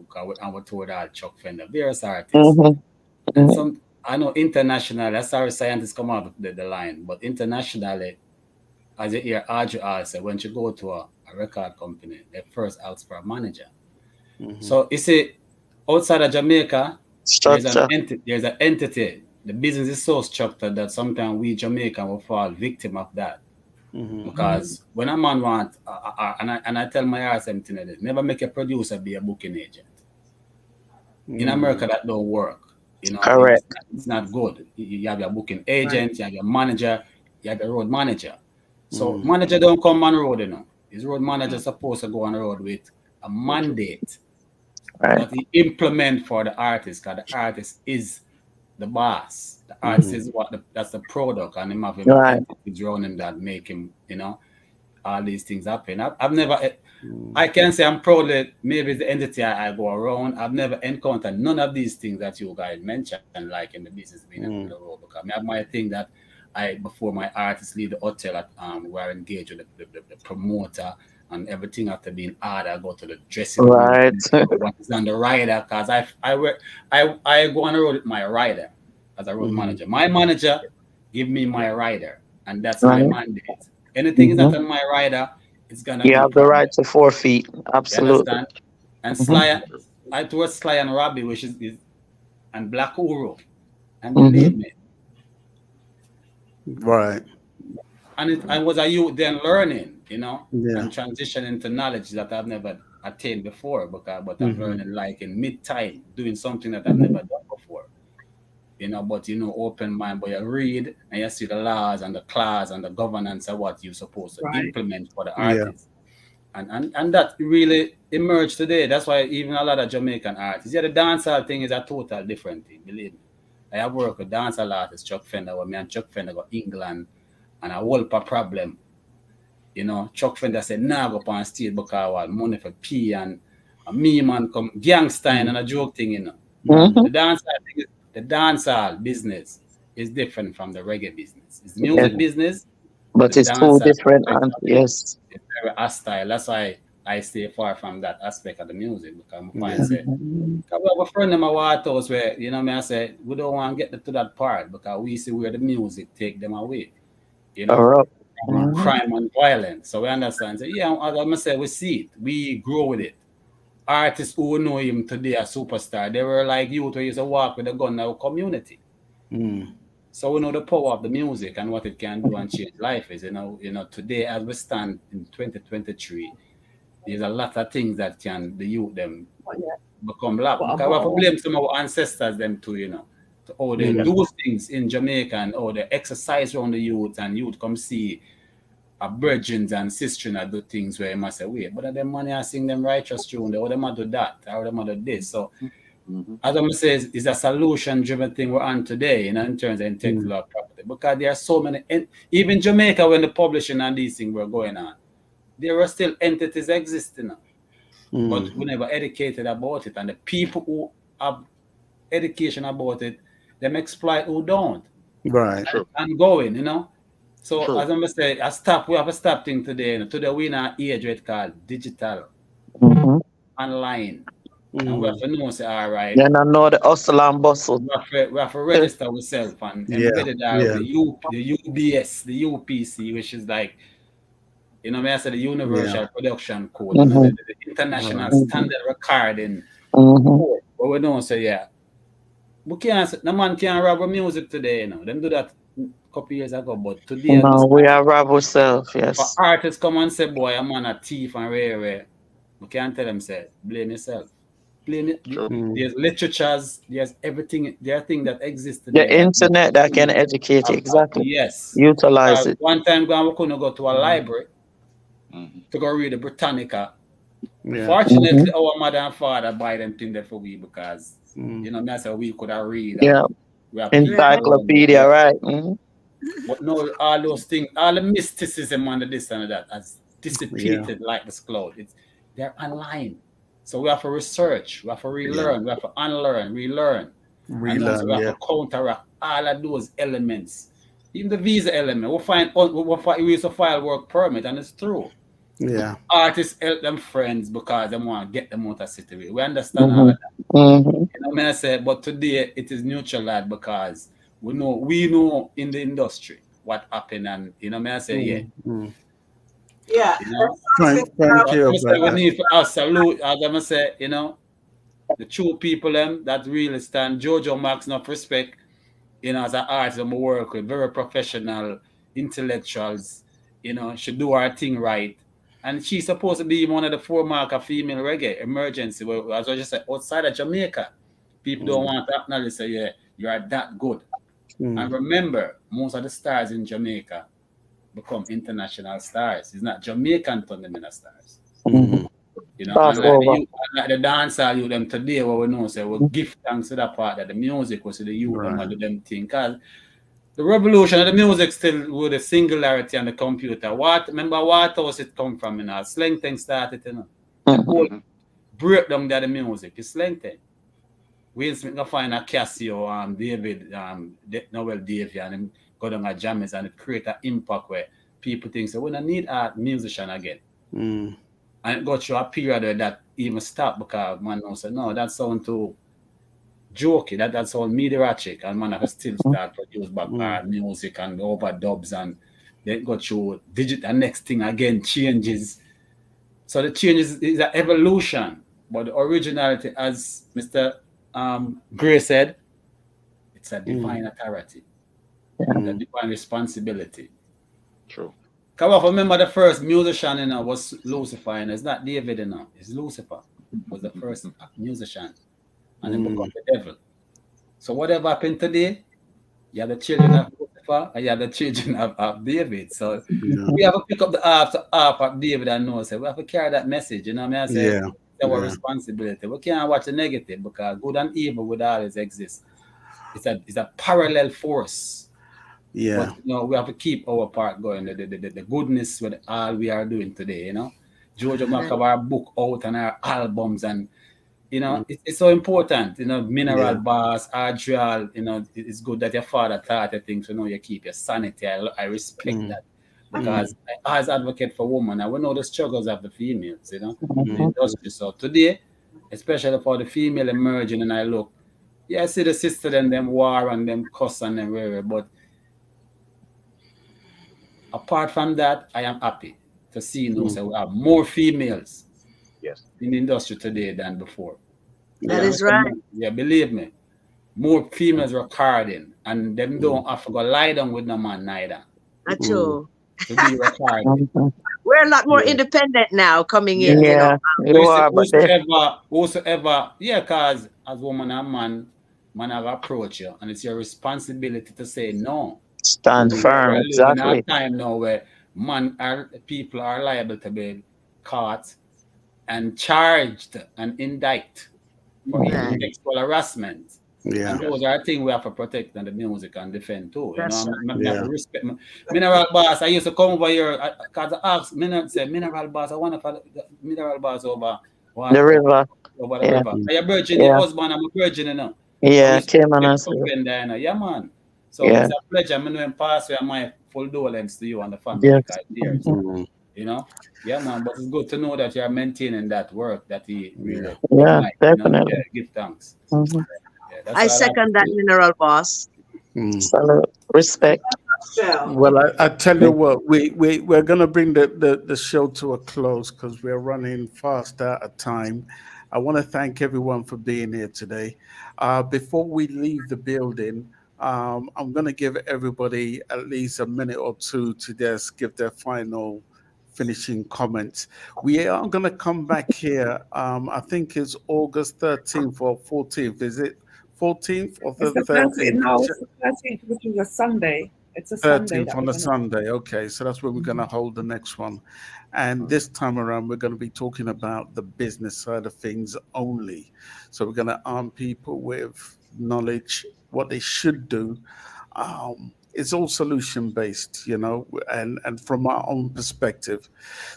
'cause I was told all Chuck Fender, various artists. Mm-hmm. And Mm-hmm. some, I know internationally, I sorry scientists come out of the line, but internationally, as you hear Audrey say, when you go to a record company, they first ask for a manager. So you see, outside of Jamaica, there's an Structure. entity. The business is so structured that sometimes we Jamaican will fall victim of that. Because when a man want, and I tell my RSM this, never make a producer be a booking agent. In America, that don't work. You know, Correct. it's not good. You have your booking agent, you have your manager, you have your road manager. So manager don't come on road, you know. His road manager supposed to go on the road with a mandate Right. that he implement for the artist, because the artist is the boss. The artist is that's the product, and him have him Right. entities around him that make him, you know, all these things happen. I've never, I can say I'm proud that maybe the entity I go around, I've never encountered none of these things that you guys mentioned, like in the business being on the road. Because I might think that before my artists leave the hotel, we are engaged with the promoter, and everything after being hard, I go to the dressing room Right. and what is on the rider, because I go on the road with my rider as a road manager. My manager give me my rider, and that's my Right. mandate. Anything is not on my rider, it's gonna You be have the problem. right to forfeit. You Absolutely. understand? And Sly, I towards Sly and Robbie, which is and Black Uru, and believe me. Right. And I was a youth then learning, you know, and transitioning to knowledge that I've never attained before, but I'm learning like in mid-time, doing something that I've never done before. You know, but you know, open mind, but you read and you see the laws and the clause and the governance of what you're supposed to implement for the artist. And that really emerged today. That's why even a lot of Jamaican artists, the dancehall thing is a total different thing, believe me. I have worked with dancehall artists, Chuck Fender, where me and Chuck Fender go England, and a whole problem. You know, Chuck Fender said, nah, go up on stage because I want money for pee, and me, man, come gangster and a joke thing, you know. The dancehall business is different from the reggae business. It's the music business, but the it's two dancehall different. And yes. It's very hostile. That's why I stay far from that aspect of the music, because I find say, because we have a friend in my White House where, you know, I say, we don't want to get to that part because we see where the music take them away, you know, crime and violence. So we understand. So, yeah, as I say, we see it. We grow with it. Artists who know him today are superstar. They were like youth who used to walk with a gun in our community. So we know the power of the music and what it can do and change life is, you know, today as we stand in 2023, there's a lot of things that can the youth them become locked. Because we have to blame some of our ancestors them too, you know, to how they do things in Jamaica and how they exercise around the youth, and youth come see a virgins and sisters that do things where you must say, wait, but them money I sing them righteous tune, or them do that, or them do this. So as I'm saying, it's a solution-driven thing we're on today, you know, in terms of intellectual property. Because there are so many, even Jamaica, when the publishing and these things were going on, there were still entities existing, but we never educated about it. And the people who have education about it, them exploit who don't. Right. And going, you know. So as I'm saying, we have a stop thing today. You know. Today we in an age where it's called digital, online. And we have to know, say, all right. Then I know the hustle and bustle. We have to register ourselves and embedded the UBS, the UPC, which is like, you know, I say the Universal Production Code, you know, the international standard recording code. But we don't say, we can't, the man can't rob music today, you know. Them do that a couple years ago, but today, no, we are rob ourselves, yes. For artists come and say, boy, a man a thief and rare. We can't tell them, say, blame yourself. There's literatures, there's everything, there are things that exist today. The internet that can educate you, exactly. Yes. Utilize it. One time we couldn't go to a library to go read the Britannica. Fortunately, our mother and father buy them things there for we, because you know, that's how we could have read. Encyclopedia, right? But no, all those things, all the mysticism and the this and that has dissipated like this cloud. They're online. So we have to research, we have to relearn, we have to unlearn, relearn. And also we have to counteract all of those elements. Even the visa element, we used to file work permit, and it's true. Yeah. Artists help them friends because they want to get them out of city. We understand all of that. You know, I say, but today it is neutralized because we know in the industry what happened, and you know, I say, Yeah. You know? Thank you. We need for us salute, as I say, you know, the true people them that really stand. Jojo Max, enough respect, as an artist, I'm work with very professional intellectuals, should do our thing right. And she's supposed to be one of the 4 mark of female reggae emergency. Well, as I just said, outside of Jamaica, people don't want to acknowledge, say, yeah, you are that good. And remember, most of the stars in Jamaica become international stars. It's not Jamaican tournament stars. Unlike the dancehall you them today, what we know, say we give thanks to that part that the music was the youth them and them thing. Cause the revolution of the music still with the singularity and the computer. Remember what house it come from, slang thing started, The whole breakdown that the music is slang thing. Will Smith go find a Casio, David, Noel Davey, and him go down a jammies and it create an impact where people think, so we don't need a musician again. And it got through a period where that even stopped because man said, no, that sound too jokey, that sound media-chic, and man have still start produce back music and overdubs, and then got through digital, next thing again changes. So the change is an evolution, but the originality, as Mr. Gray said, it's a divine authority, a divine responsibility. True. Because remember the first musician was Lucifer, and it's not David, it's Lucifer was the first musician, and then become the devil. So whatever happened today, you have the children of Lucifer and you have the children of David. So we have to pick up the harp of David and know, so we have to carry that message, you know what I mean? It's our responsibility. We can't watch the negative because good and evil would always exist. It's a parallel force. But we have to keep our part going. The goodness with all we are doing today, Jojo Mac have our book out and our albums, and it's so important. Mineral bars, Adrial. It's good that your father taught you things. You keep your sanity. I respect that because as advocate for women, and we know the struggles of the females. In the industry. So today, especially for the female emerging, and I look, I see the sister and them war and them cuss and them whatever, but apart from that, I am happy to see so we have more females in the industry today than before. That is right. Yeah, believe me. More females recording, and them don't have to go lie down with no man neither. That's true. To be recording. We're a lot more independent now coming in, Whosoever, because as woman and man have approach you, and it's your responsibility to say no. Stand firm, exactly. We're living in a time now where people are liable to be caught and charged and indicted for even sexual harassment. And those are things we have to protect in the music and defend too. I have to respect. Mineral Boss, I used to come over here because I asked, Mineral Boss, I want to Mineral Boss over the river. Over the river. Are you virgin? Your husband, I'm a virgin, came on us. Yeah, man. So it's a pleasure. I'm going to pass my full dolence to you and the family. Yeah, man. But it's good to know that you're maintaining that work that he really definitely. Give thanks. I second that, Mineral Boss. Salute. Respect. Well, I tell you what, we're going to bring the show to a close because we're running fast out of time. I want to thank everyone for being here today. Before we leave the building, I'm going to give everybody at least a minute or two to just give their final finishing comments. We are going to come back here. I think it's August 13th or 14th. Is it 14th or the 13th? No, it's the 13th, which is a Sunday. It's a 13th Sunday. On a Sunday. Okay, so that's where we're going to hold the next one. And this time around, we're going to be talking about the business side of things only. So we're going to arm people with knowledge, what they should do. It's all solution based, and from our own perspective.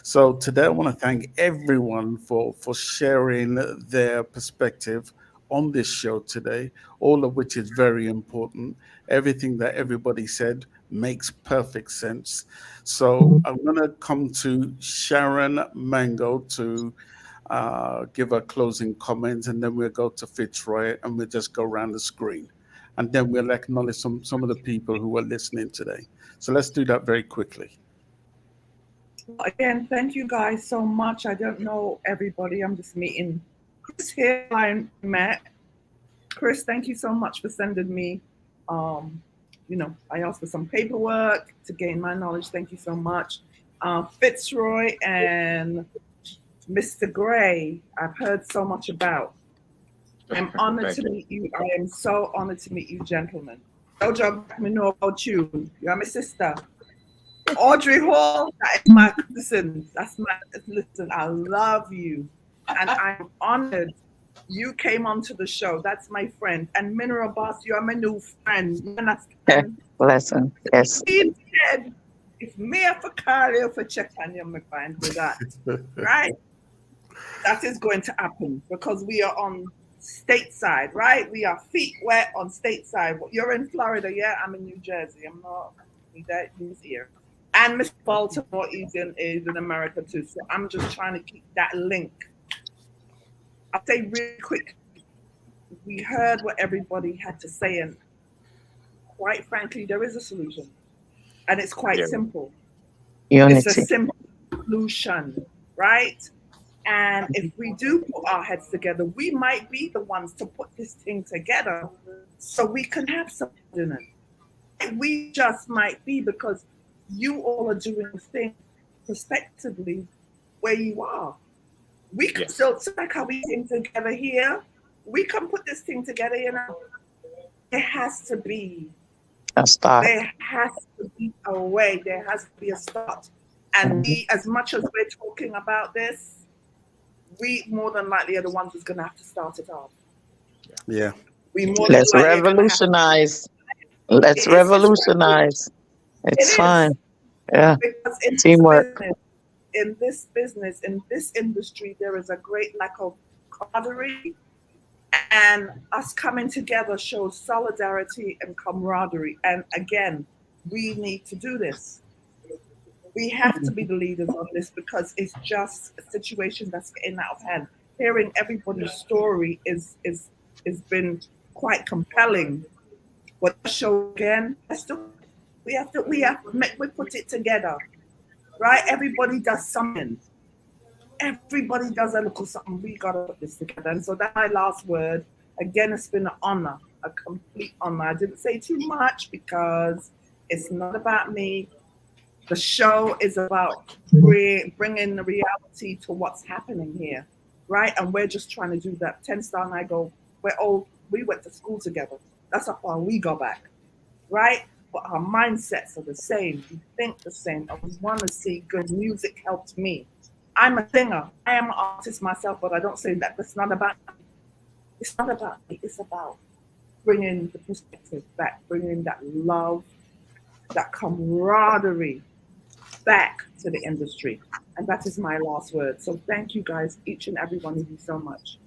So today I want to thank everyone for sharing their perspective on this show today, all of which is very important. Everything that everybody said makes perfect sense. So I'm going to come to Sharon Mango to give her closing comments, and then we'll go to Fitzroy and we'll just go around the screen. And then we'll acknowledge some of the people who are listening today. So let's do that very quickly. Again, thank you guys so much. I don't know everybody. I'm just meeting Chris here I met. Chris, thank you so much for sending me. I asked for some paperwork to gain my knowledge. Thank you so much. Fitzroy and Mr. Gray, I've heard so much about. I'm honored to meet you. I am so honored to meet you, gentlemen. Jojo, let me know about you. You are my sister. Audrey Hall, that is my listen. Listen. I love you, and I'm honored you came onto the show. That's my friend. And Mineral Boss, you are my new friend. You understand? Lesson. Yes. He said, if me for call you for check on you, my friend, do that. Right? That is going to happen because we are on stateside, right? We are feet wet on stateside. You're in Florida, yeah? I'm in New Jersey. I'm not. He's here. And Mr. Baltimore is in America too. So I'm just trying to keep that link. I'll say really quick. We heard what everybody had to say, and quite frankly, there is a solution. And it's quite simple. Unity. It's a simple solution, right? And if we do put our heads together, we might be the ones to put this thing together so we can have something. We just might be because you all are doing things prospectively where you are. We can still, like how we came together here, we can put this thing together, There has to be a start. There has to be a way. There has to be a start. And we, as much as we're talking about this, we more than likely are the ones who's going to have to start it off. Yeah. Let's revolutionize. Let's revolutionize. It's fine. Yeah. Because Teamwork. in this business, in this industry, there is a great lack of camaraderie. And us coming together shows solidarity and camaraderie. And again, we need to do this. We have to be the leaders on this because it's just a situation that's getting out of hand. Hearing everybody's story is been quite compelling. But the show again, we put it together, right? Everybody does something. Everybody does a little something. We gotta put this together. And so that's my last word. Again, it's been an honor, a complete honor. I didn't say too much because it's not about me. The show is about bringing the reality to what's happening here, right? And we're just trying to do that. 10 Star and I we went to school together. That's how far we go back, right? But our mindsets are the same. We think the same. And we want to see good music helped me. I'm a singer. I am an artist myself, but I don't say that. It's not about me. It's not about me. It's about bringing the perspective back, bringing that love, that camaraderie back to the industry. And that is my last word. So thank you guys, each and every one of you so much.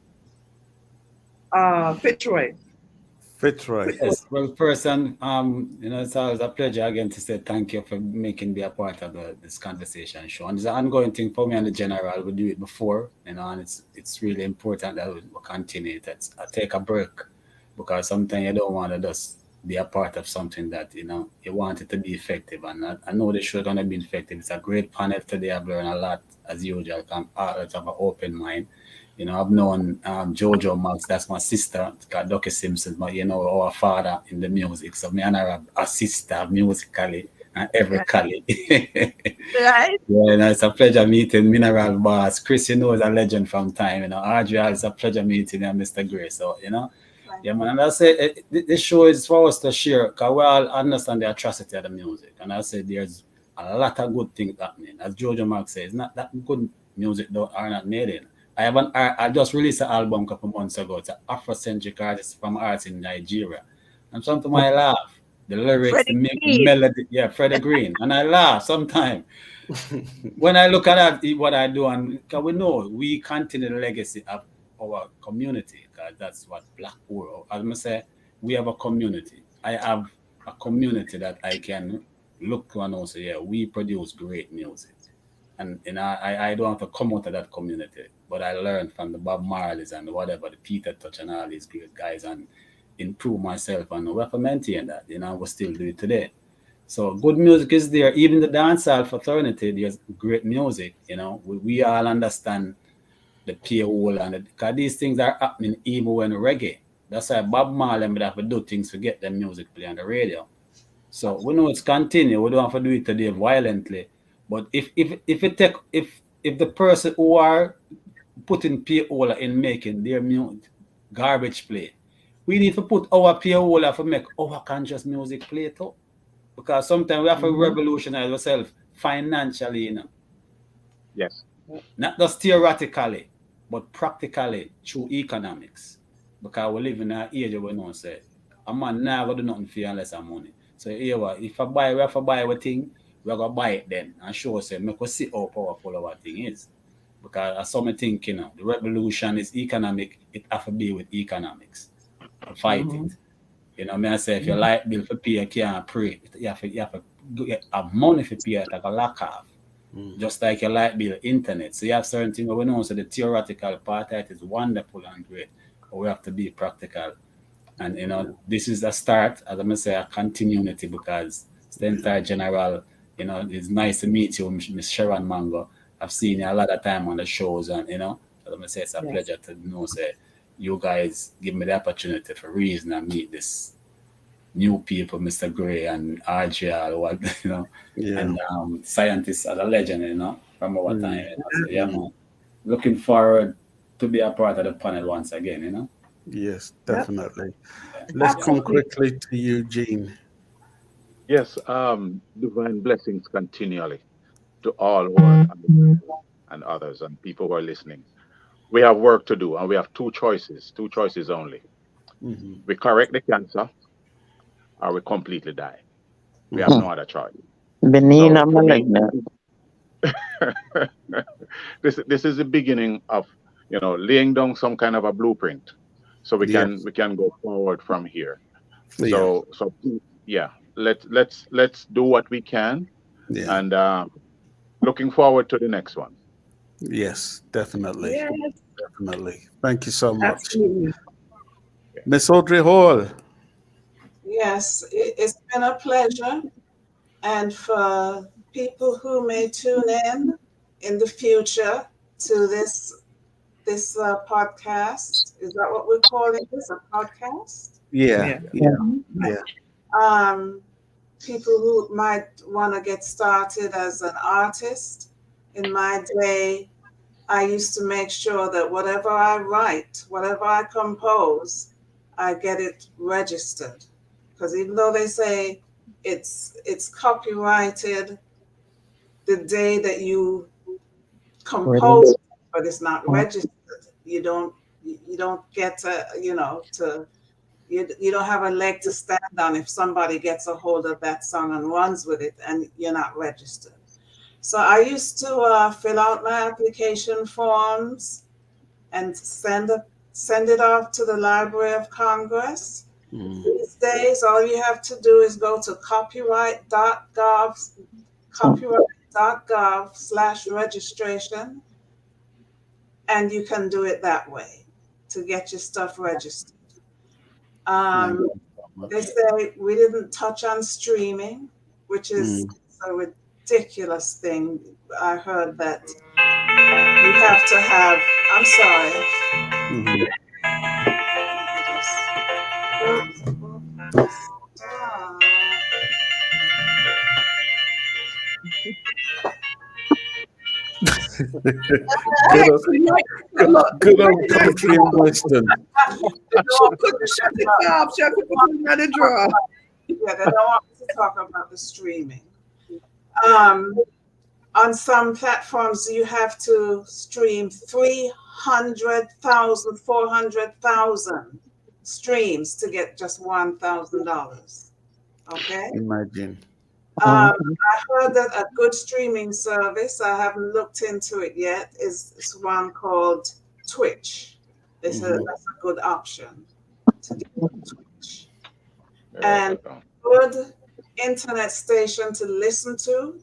Fitzroy. Yes. Well, first, it's always a pleasure again to say thank you for making me a part of this conversation show. And it's an ongoing thing for me and the general. We do it before, and it's really important that we continue it. I take a break because sometimes you don't want to just be a part of something that you want it to be effective. And I know the show is going to be effective. It's a great panel today. I've learned a lot as usual. I'm always have an open mind. I've known Jojo Max, that's my sister, got Ducky Simpson, but our father in the music. So me and her have a sister musically and everycally. Right. Yeah, it's a pleasure meeting Mineral Boss. Chris, is a legend from time. Audrey, it's a pleasure meeting you, Mr. Gray. So, yeah, man. And I say this show is for us to share because we all understand the atrocity of the music. And I say there's a lot of good things happening. As Jojo Max says, not that good music are not made in. I just released an album a couple months ago. It's an Afrocentric artist from arts in Nigeria. And sometimes I laugh. The lyrics, the melody, Freddie Green. And I laugh sometimes. When I look at what I do, and because we know we continue the legacy of our community, because that's what Black World, as I say, we have a community. I have a community that I can look to and also, we produce great music. And I don't have to come out of that community, but I learned from the Bob Marleys and whatever, the Peter Touch and all these great guys, and improve myself, and we have to maintain that. We still do it today. So good music is there. Even the dancehall fraternity, there's great music. We all understand the paywall because these things are happening even when reggae. That's why Bob Marley would have to do things to get the music play on the radio. So we know it's continue. We don't have to do it today violently. But if the person who are putting paywall in making their garbage play, we need to put our paywall to make our conscious music play too. Because sometimes we have to revolutionize ourselves financially, you know. Yes. Not just theoretically, but practically through economics. Because we live in an age where we know say, a man now going to do nothing for you unless I'm money. So here, if we have to buy a thing, we're going to buy it then and show us, make us see how powerful our thing is. Because as some think, you know, the revolution is economic, it has to be with economics. To fight it. You know, I say if your light bill for pay, you can't pray. You have to get money for pay, like a lack of. Just like your light bill, internet. So you have certain things we know. So the theoretical part of it is wonderful and great, but we have to be practical. And you know, this is a start, as I'm gonna say, a continuity because the entire general, you know, it's nice to meet you, Miss Sharon Mango. I've seen you a lot of time on the shows, and you know, as I'm gonna say, it's a pleasure to know say you guys give me the opportunity for reason and meet this new people, Mr. Gray and RJ, what you know, and scientists are a legend, you know, from our time. You know? So yeah, man, looking forward to be a part of the panel once again, you know. Yes, definitely. Let's come Absolutely. quickly to Eugene. Yes, divine blessings continually to all who are and others and people who are listening. We have work to do, and we have two choices only. We correct the cancer, or we completely die. We have no other choice. Benina So for me, malignant. this is the beginning of laying down some kind of a blueprint, so Yes. we can go forward from here. Yeah. So yeah, let's do what we can, Yeah. and looking forward to the next one. Yes, definitely. Yes, Definitely. Thank you so much. absolutely. Miss Audrey Hall. Yes, it's been a pleasure. And for people who may tune in the future to this podcast, is that what we're calling this, a podcast? Yeah. Yeah. Yeah. People who might want to get started as an artist. In my day, I used to make sure that whatever I write, whatever I compose, I get it registered. Because even though they say it's copyrighted the day that you compose, but it's not registered, you don't get you don't have a leg to stand on if somebody gets a hold of that song and runs with it and you're not registered. So I used to fill out my application forms and send it off to the Library of Congress. These days, all you have to do is go to copyright.gov/registration, and you can do it that way to get your stuff registered. They say we didn't touch on streaming, which is a ridiculous thing. I heard that you have to have, I'm sorry. Good old country and western. Couldn't shut it off. Shut it put it in the drawer. Yeah, they don't want me to talk about the streaming. On some platforms, you have to stream 300,000, 400,000 streams to get just $1,000. Okay. Imagine. I heard that a good streaming service, I haven't looked into it yet, is one called Twitch. That's a good option to do Twitch. And good internet station to listen to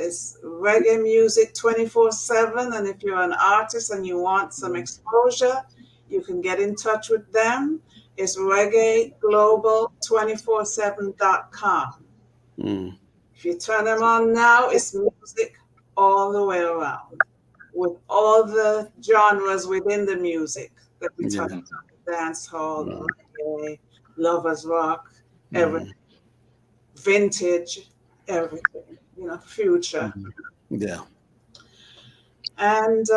is reggae music 24/7. And if you're an artist and you want some exposure, you can get in touch with them. It's reggaeglobal247.com. If you turn them on now, it's music all the way around. with all the genres within the music that we touch Yeah. on: dancehall, reggae, lovers rock, everything, Mm. vintage, everything, future. Yeah. And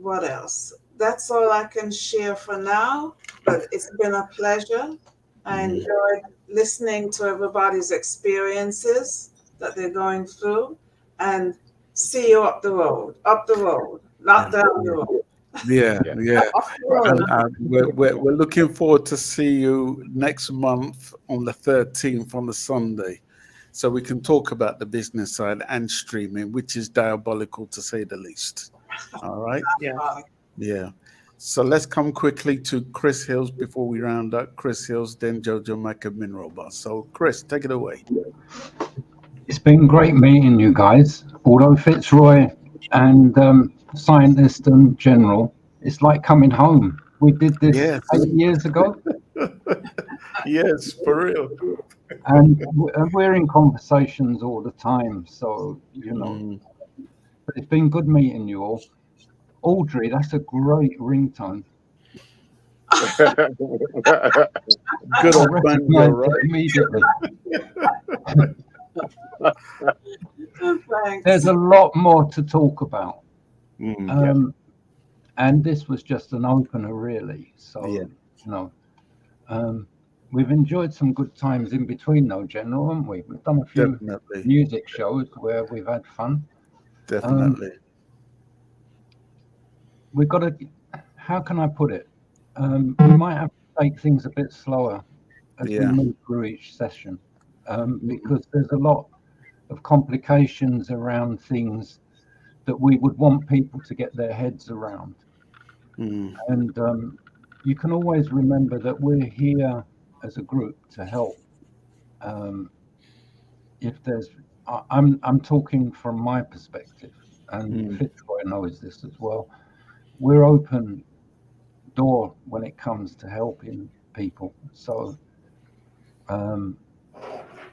what else? That's all I can share for now, but it's been a pleasure. I enjoyed listening to everybody's experiences that they're going through, and see you up the road, not down the road. Yeah, Yeah. yeah. Up the road. And we're looking forward to see you next month on the 13th on the Sunday. So we can talk about the business side and streaming, which is diabolical to say the least. All right. Yeah. Yeah. So let's come quickly to Chris Hills before we round up. Chris Hills, then Jojo Mac and Mineral Bar. So Chris, take it away. It's been great meeting you guys. Although Fitzroy and Scientist and General, it's like coming home. We did this Yes. 8 years ago, Yes, for real. and we're in conversations all the time. So, Mm. but it's been good meeting you all. Audrey, that's a great ringtone. Good I old banjo, recognized it right? immediately. There's Thanks. a lot more to talk about. Yeah. And this was just an opener, really. So, Yeah, um, we've enjoyed some good times in between, though, General, haven't we? We've done a few definitely. music shows where we've had fun. Definitely. We've got to, how can I put it? We might have to take things a bit slower as we Yeah. move through each session, because there's a lot of complications around things that we would want people to get their heads around. Mm. And you can always remember that we're here as a group to help. If there's, I'm talking from my perspective, and Mm. Fitzroy knows this as well. We're open door when it comes to helping people. So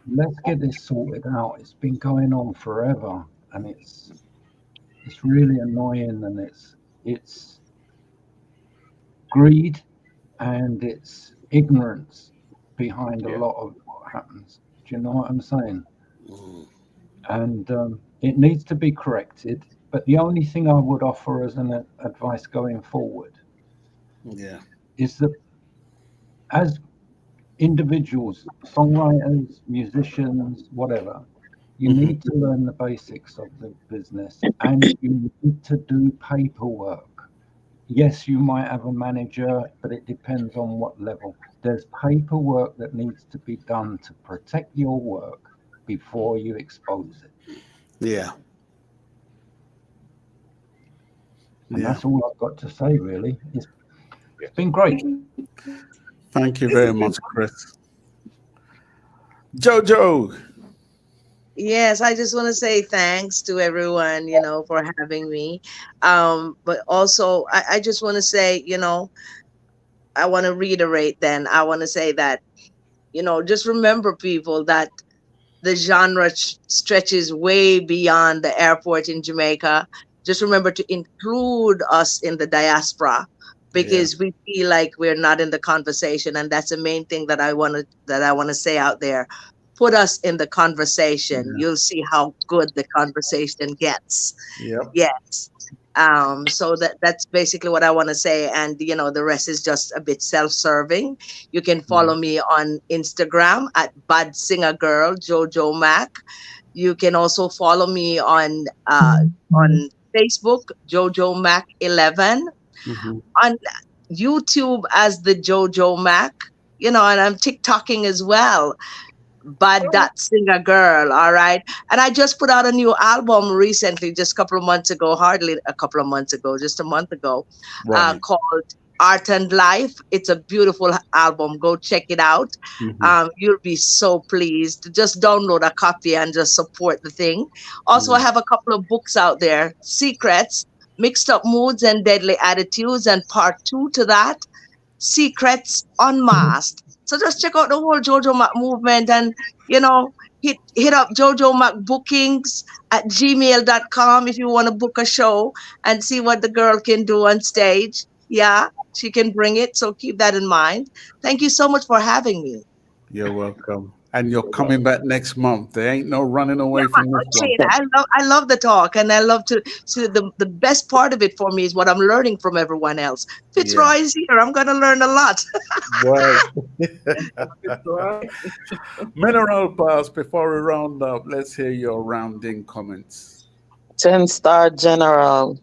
let's get this sorted out. It's been going on forever, and it's really annoying, and it's greed and it's ignorance behind a Yeah. lot of what happens. Do you know what I'm saying? Mm. And it needs to be corrected. But the only thing I would offer as an advice going forward Yeah. is that as individuals, songwriters, musicians, whatever, you Mhm. need to learn the basics of the business and you need to do paperwork. Yes, you might have a manager, but it depends on what level. There's paperwork that needs to be done to protect your work before you expose it. Yeah. And Yeah. that's all I've got to say, really. It's Yes. been great. Thank you very much, Chris. Jojo. Yes, I just want to say thanks to everyone, for having me. But also, I just want to say, I want to reiterate then, I want to say that, just remember, people, that the genre stretches way beyond the airport in Jamaica. Just remember to include us in the diaspora, Yeah. because we feel like we're not in the conversation, and that's the main thing that I want to say out there. Put us in the conversation. Yeah. You'll see how good the conversation gets. Yep. Yes. So that's basically what I want to say, and the rest is just a bit self-serving. You can follow Mm. me on Instagram at Bad Singer Girl Jojo Mac. You can also follow me on Facebook, Jojo Mac 11, Mhm. on YouTube as the Jojo Mac, and I'm TikToking as well. Bad That Singer Girl, all right? And I just put out a new album recently, just a couple of months ago, hardly a couple of months ago, just a month ago, Right. called Art and Life. It's a beautiful album. Go check it out. Mhm. You'll be so pleased. Just download a copy and just support the thing. Also, I Yeah. have a couple of books out there: Secrets, Mixed Up Moods and Deadly Attitudes, and part two to that, Secrets Unmasked. So just check out the whole Jojo movement, and you know hit up Jojo Mac Bookings at gmail.com if you want to book a show and see what the girl can do on stage. Yeah, she can bring it. So keep that in mind. Thank you so much for having me. You're welcome. And you're coming back next month. There ain't no running away from this one. Shane, I love the talk, and I love to see the best part of it for me is what I'm learning from everyone else. Yeah. Fitzroy is here. I'm gonna learn a lot. Right. Fitzroy. Mineral Pass, before we round up, let's hear your rounding comments. 10-star general.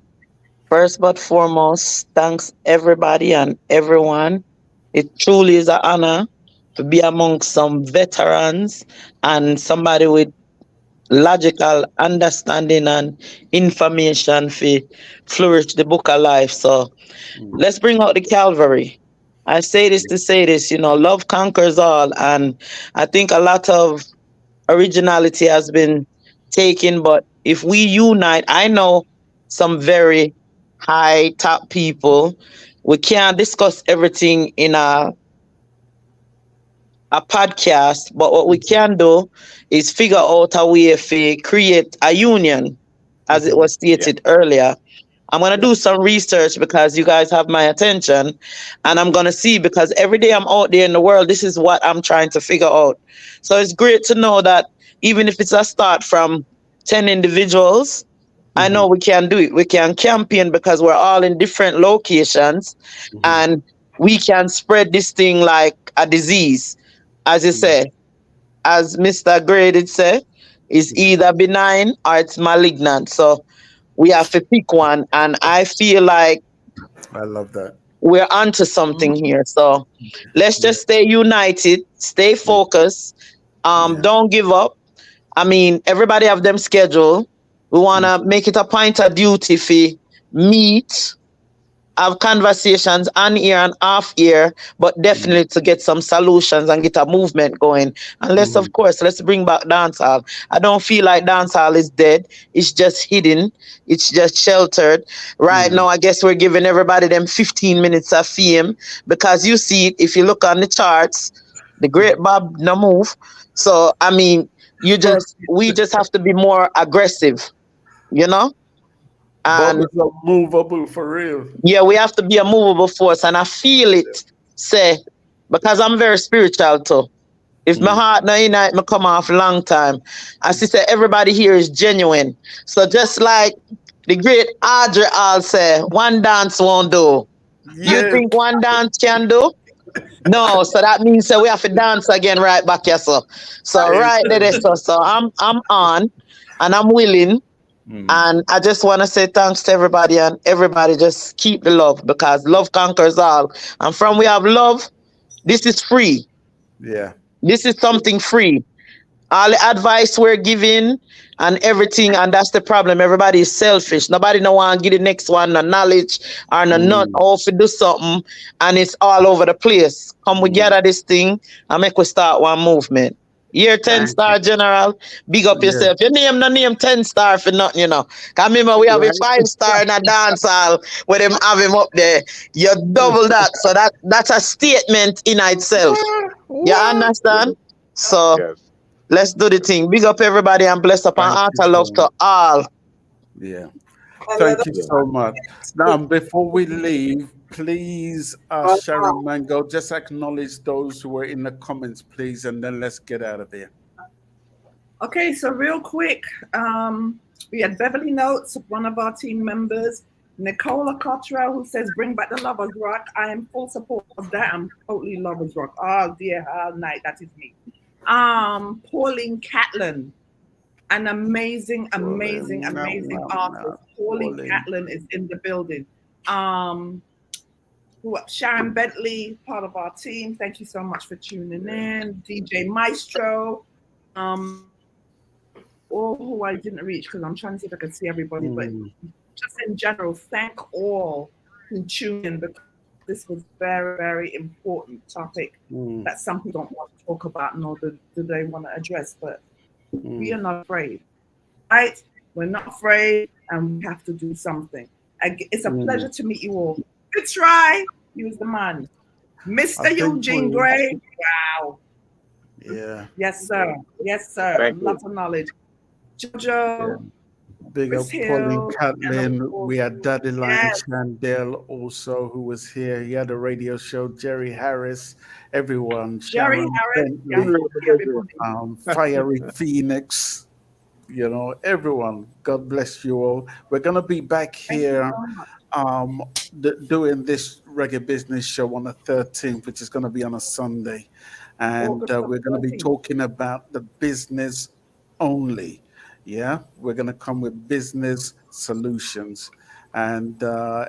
First but foremost, thanks everybody and everyone. It truly is an honor to be amongst some veterans and somebody with logical understanding and information for flourish the book of life. So let's bring out the Calvary. I say this to say this, love conquers all. And I think a lot of originality has been taken, but if we unite, I know some very high top people. We can't discuss everything in a podcast, but what we can do is figure out a way to create a union, as it was stated earlier. I'm going to do some research because you guys have my attention, and I'm going to see, because every day I'm out there in the world, this is what I'm trying to figure out. So it's great to know that even if it's a start from 10 individuals, I know we can do it. We can campaign because we're all in different locations, and we can spread this thing like a disease. As you say, as Mr. Gray did say, it's either benign or it's malignant. So we have to pick one, and I feel like I love that. we're onto something here. So let's just stay united, stay focused, don't give up. I mean, everybody have them schedule. We want to make it a point of duty to meet, have conversations on ear and off ear, but definitely to get some solutions and get a movement going. Unless, of course, let's bring back dancehall. I don't feel like dancehall is dead. It's just hidden. It's just sheltered. Right now, I guess we're giving everybody them 15 minutes of fame, because you see, if you look on the charts, the great Bob no move. So, I mean, we just have to be more aggressive, Bob And is unmovable for real. yeah, we have to be a movable force, and I feel it, say, because I'm very spiritual too. If my heart not in it, me come off long time. I see say everybody here is genuine. So just like the great Audrey Hall say, one dance won't do. You Yes. think one dance can do? No, so that means that we have to dance again right back here. So right there, so I'm on, and I'm willing. And I just want to say thanks to everybody, and everybody just keep the love, because love conquers all. And from we have love, this is free. Yeah. This is something free. All the advice we're giving and everything, and that's the problem. Everybody is selfish. Nobody no want to give the next one no knowledge or no nut or to do something, and it's all over the place. Come we gather this thing and make we start one movement. Year 10-star general, big up yourself. Your name no name 10-star for nothing, Cause remember we have a 5-star in a dance hall where them have him up there. You double that. So that's a statement in itself. You understand? So let's do the thing. Big up everybody and bless up and heart of love to all. Yeah. Thank you so much. Now, before we leave, please, Sharon Mango, just acknowledge those who were in the comments, please, and then let's get out of here. Okay, so real quick, we had Beverly Notes, one of our team members, Nicola Cottrell, who says, bring back the Lovers Rock. I am full support of that. I'm totally Lovers Rock. Oh dear, all night, that is me. Pauline Catlin, an amazing artist. Pauline Catlin is in the building. Sharon Bentley, part of our team. Thank you so much for tuning in. DJ Maestro, all who I didn't reach because I'm trying to see if I can see everybody, but just in general, thank all who tuned in, because this was very, very important topic that some people don't want to talk about, nor do they want to address, but we are not afraid, right? We're not afraid, and we have to do something. It's a pleasure to meet you all. Good try. He was the man. Mr. Eugene Gray. Wow. Yeah. Yes, sir. Yes, sir. A Thank you. lot of knowledge. Yeah. Jojo, Big up Chris Pauline Hill, and of Catlin. course, We had Daddy Lion yes, Chandel also, who was here. He had a radio show. Jerry Harris, everyone. Jerry Sharon Harris, Bentley, Yahuwah, everybody. Fiery Phoenix. Everyone. God bless you all. We're gonna be back Thank you here so much. um, doing this reggae business show on the 13th, which is going to be on a Sunday. And August the we're going to be 13th. talking about the business only. Yeah, we're going to come with business solutions. And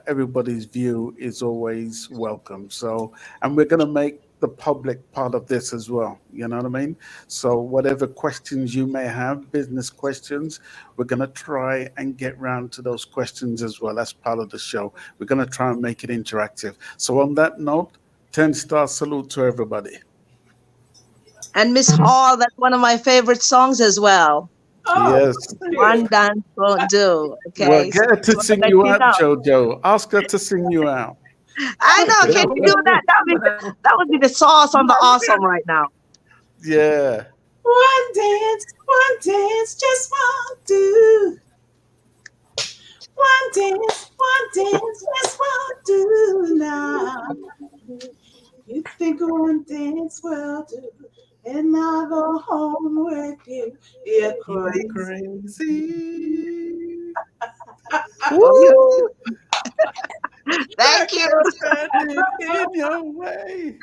everybody's view is always welcome. So, and we're going to make the public part of this as well. You know what I mean? So, whatever questions you may have, business questions, we're going to try and get round to those questions as well as part of the show. We're going to try and make it interactive. So, on that note, 10-star salute to everybody. And Miss Hall, that's one of my favorite songs as well. Oh, Yes. thank One you. dance won't do. Well, Okay, so get her to I want to sing let you you out, know. JoJo. Ask her to sing you out. I know. Can you do that? That would be the sauce on the awesome right now. Yeah. One dance, just won't do. One dance, just won't do now. You think one dance will do, and I'll go home with you. You're You're crazy. crazy. Woo! I Thank you. can't stand it in your way.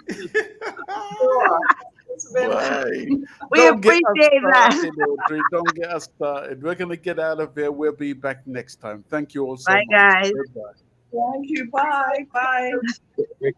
It's been Boy, We don't get us appreciate that. started, Audrey. Don't get us started. We're going to get out of here. We'll be back next time. Thank you all so Bye, much. guys. Goodbye. Thank you. Bye. Bye. Take care.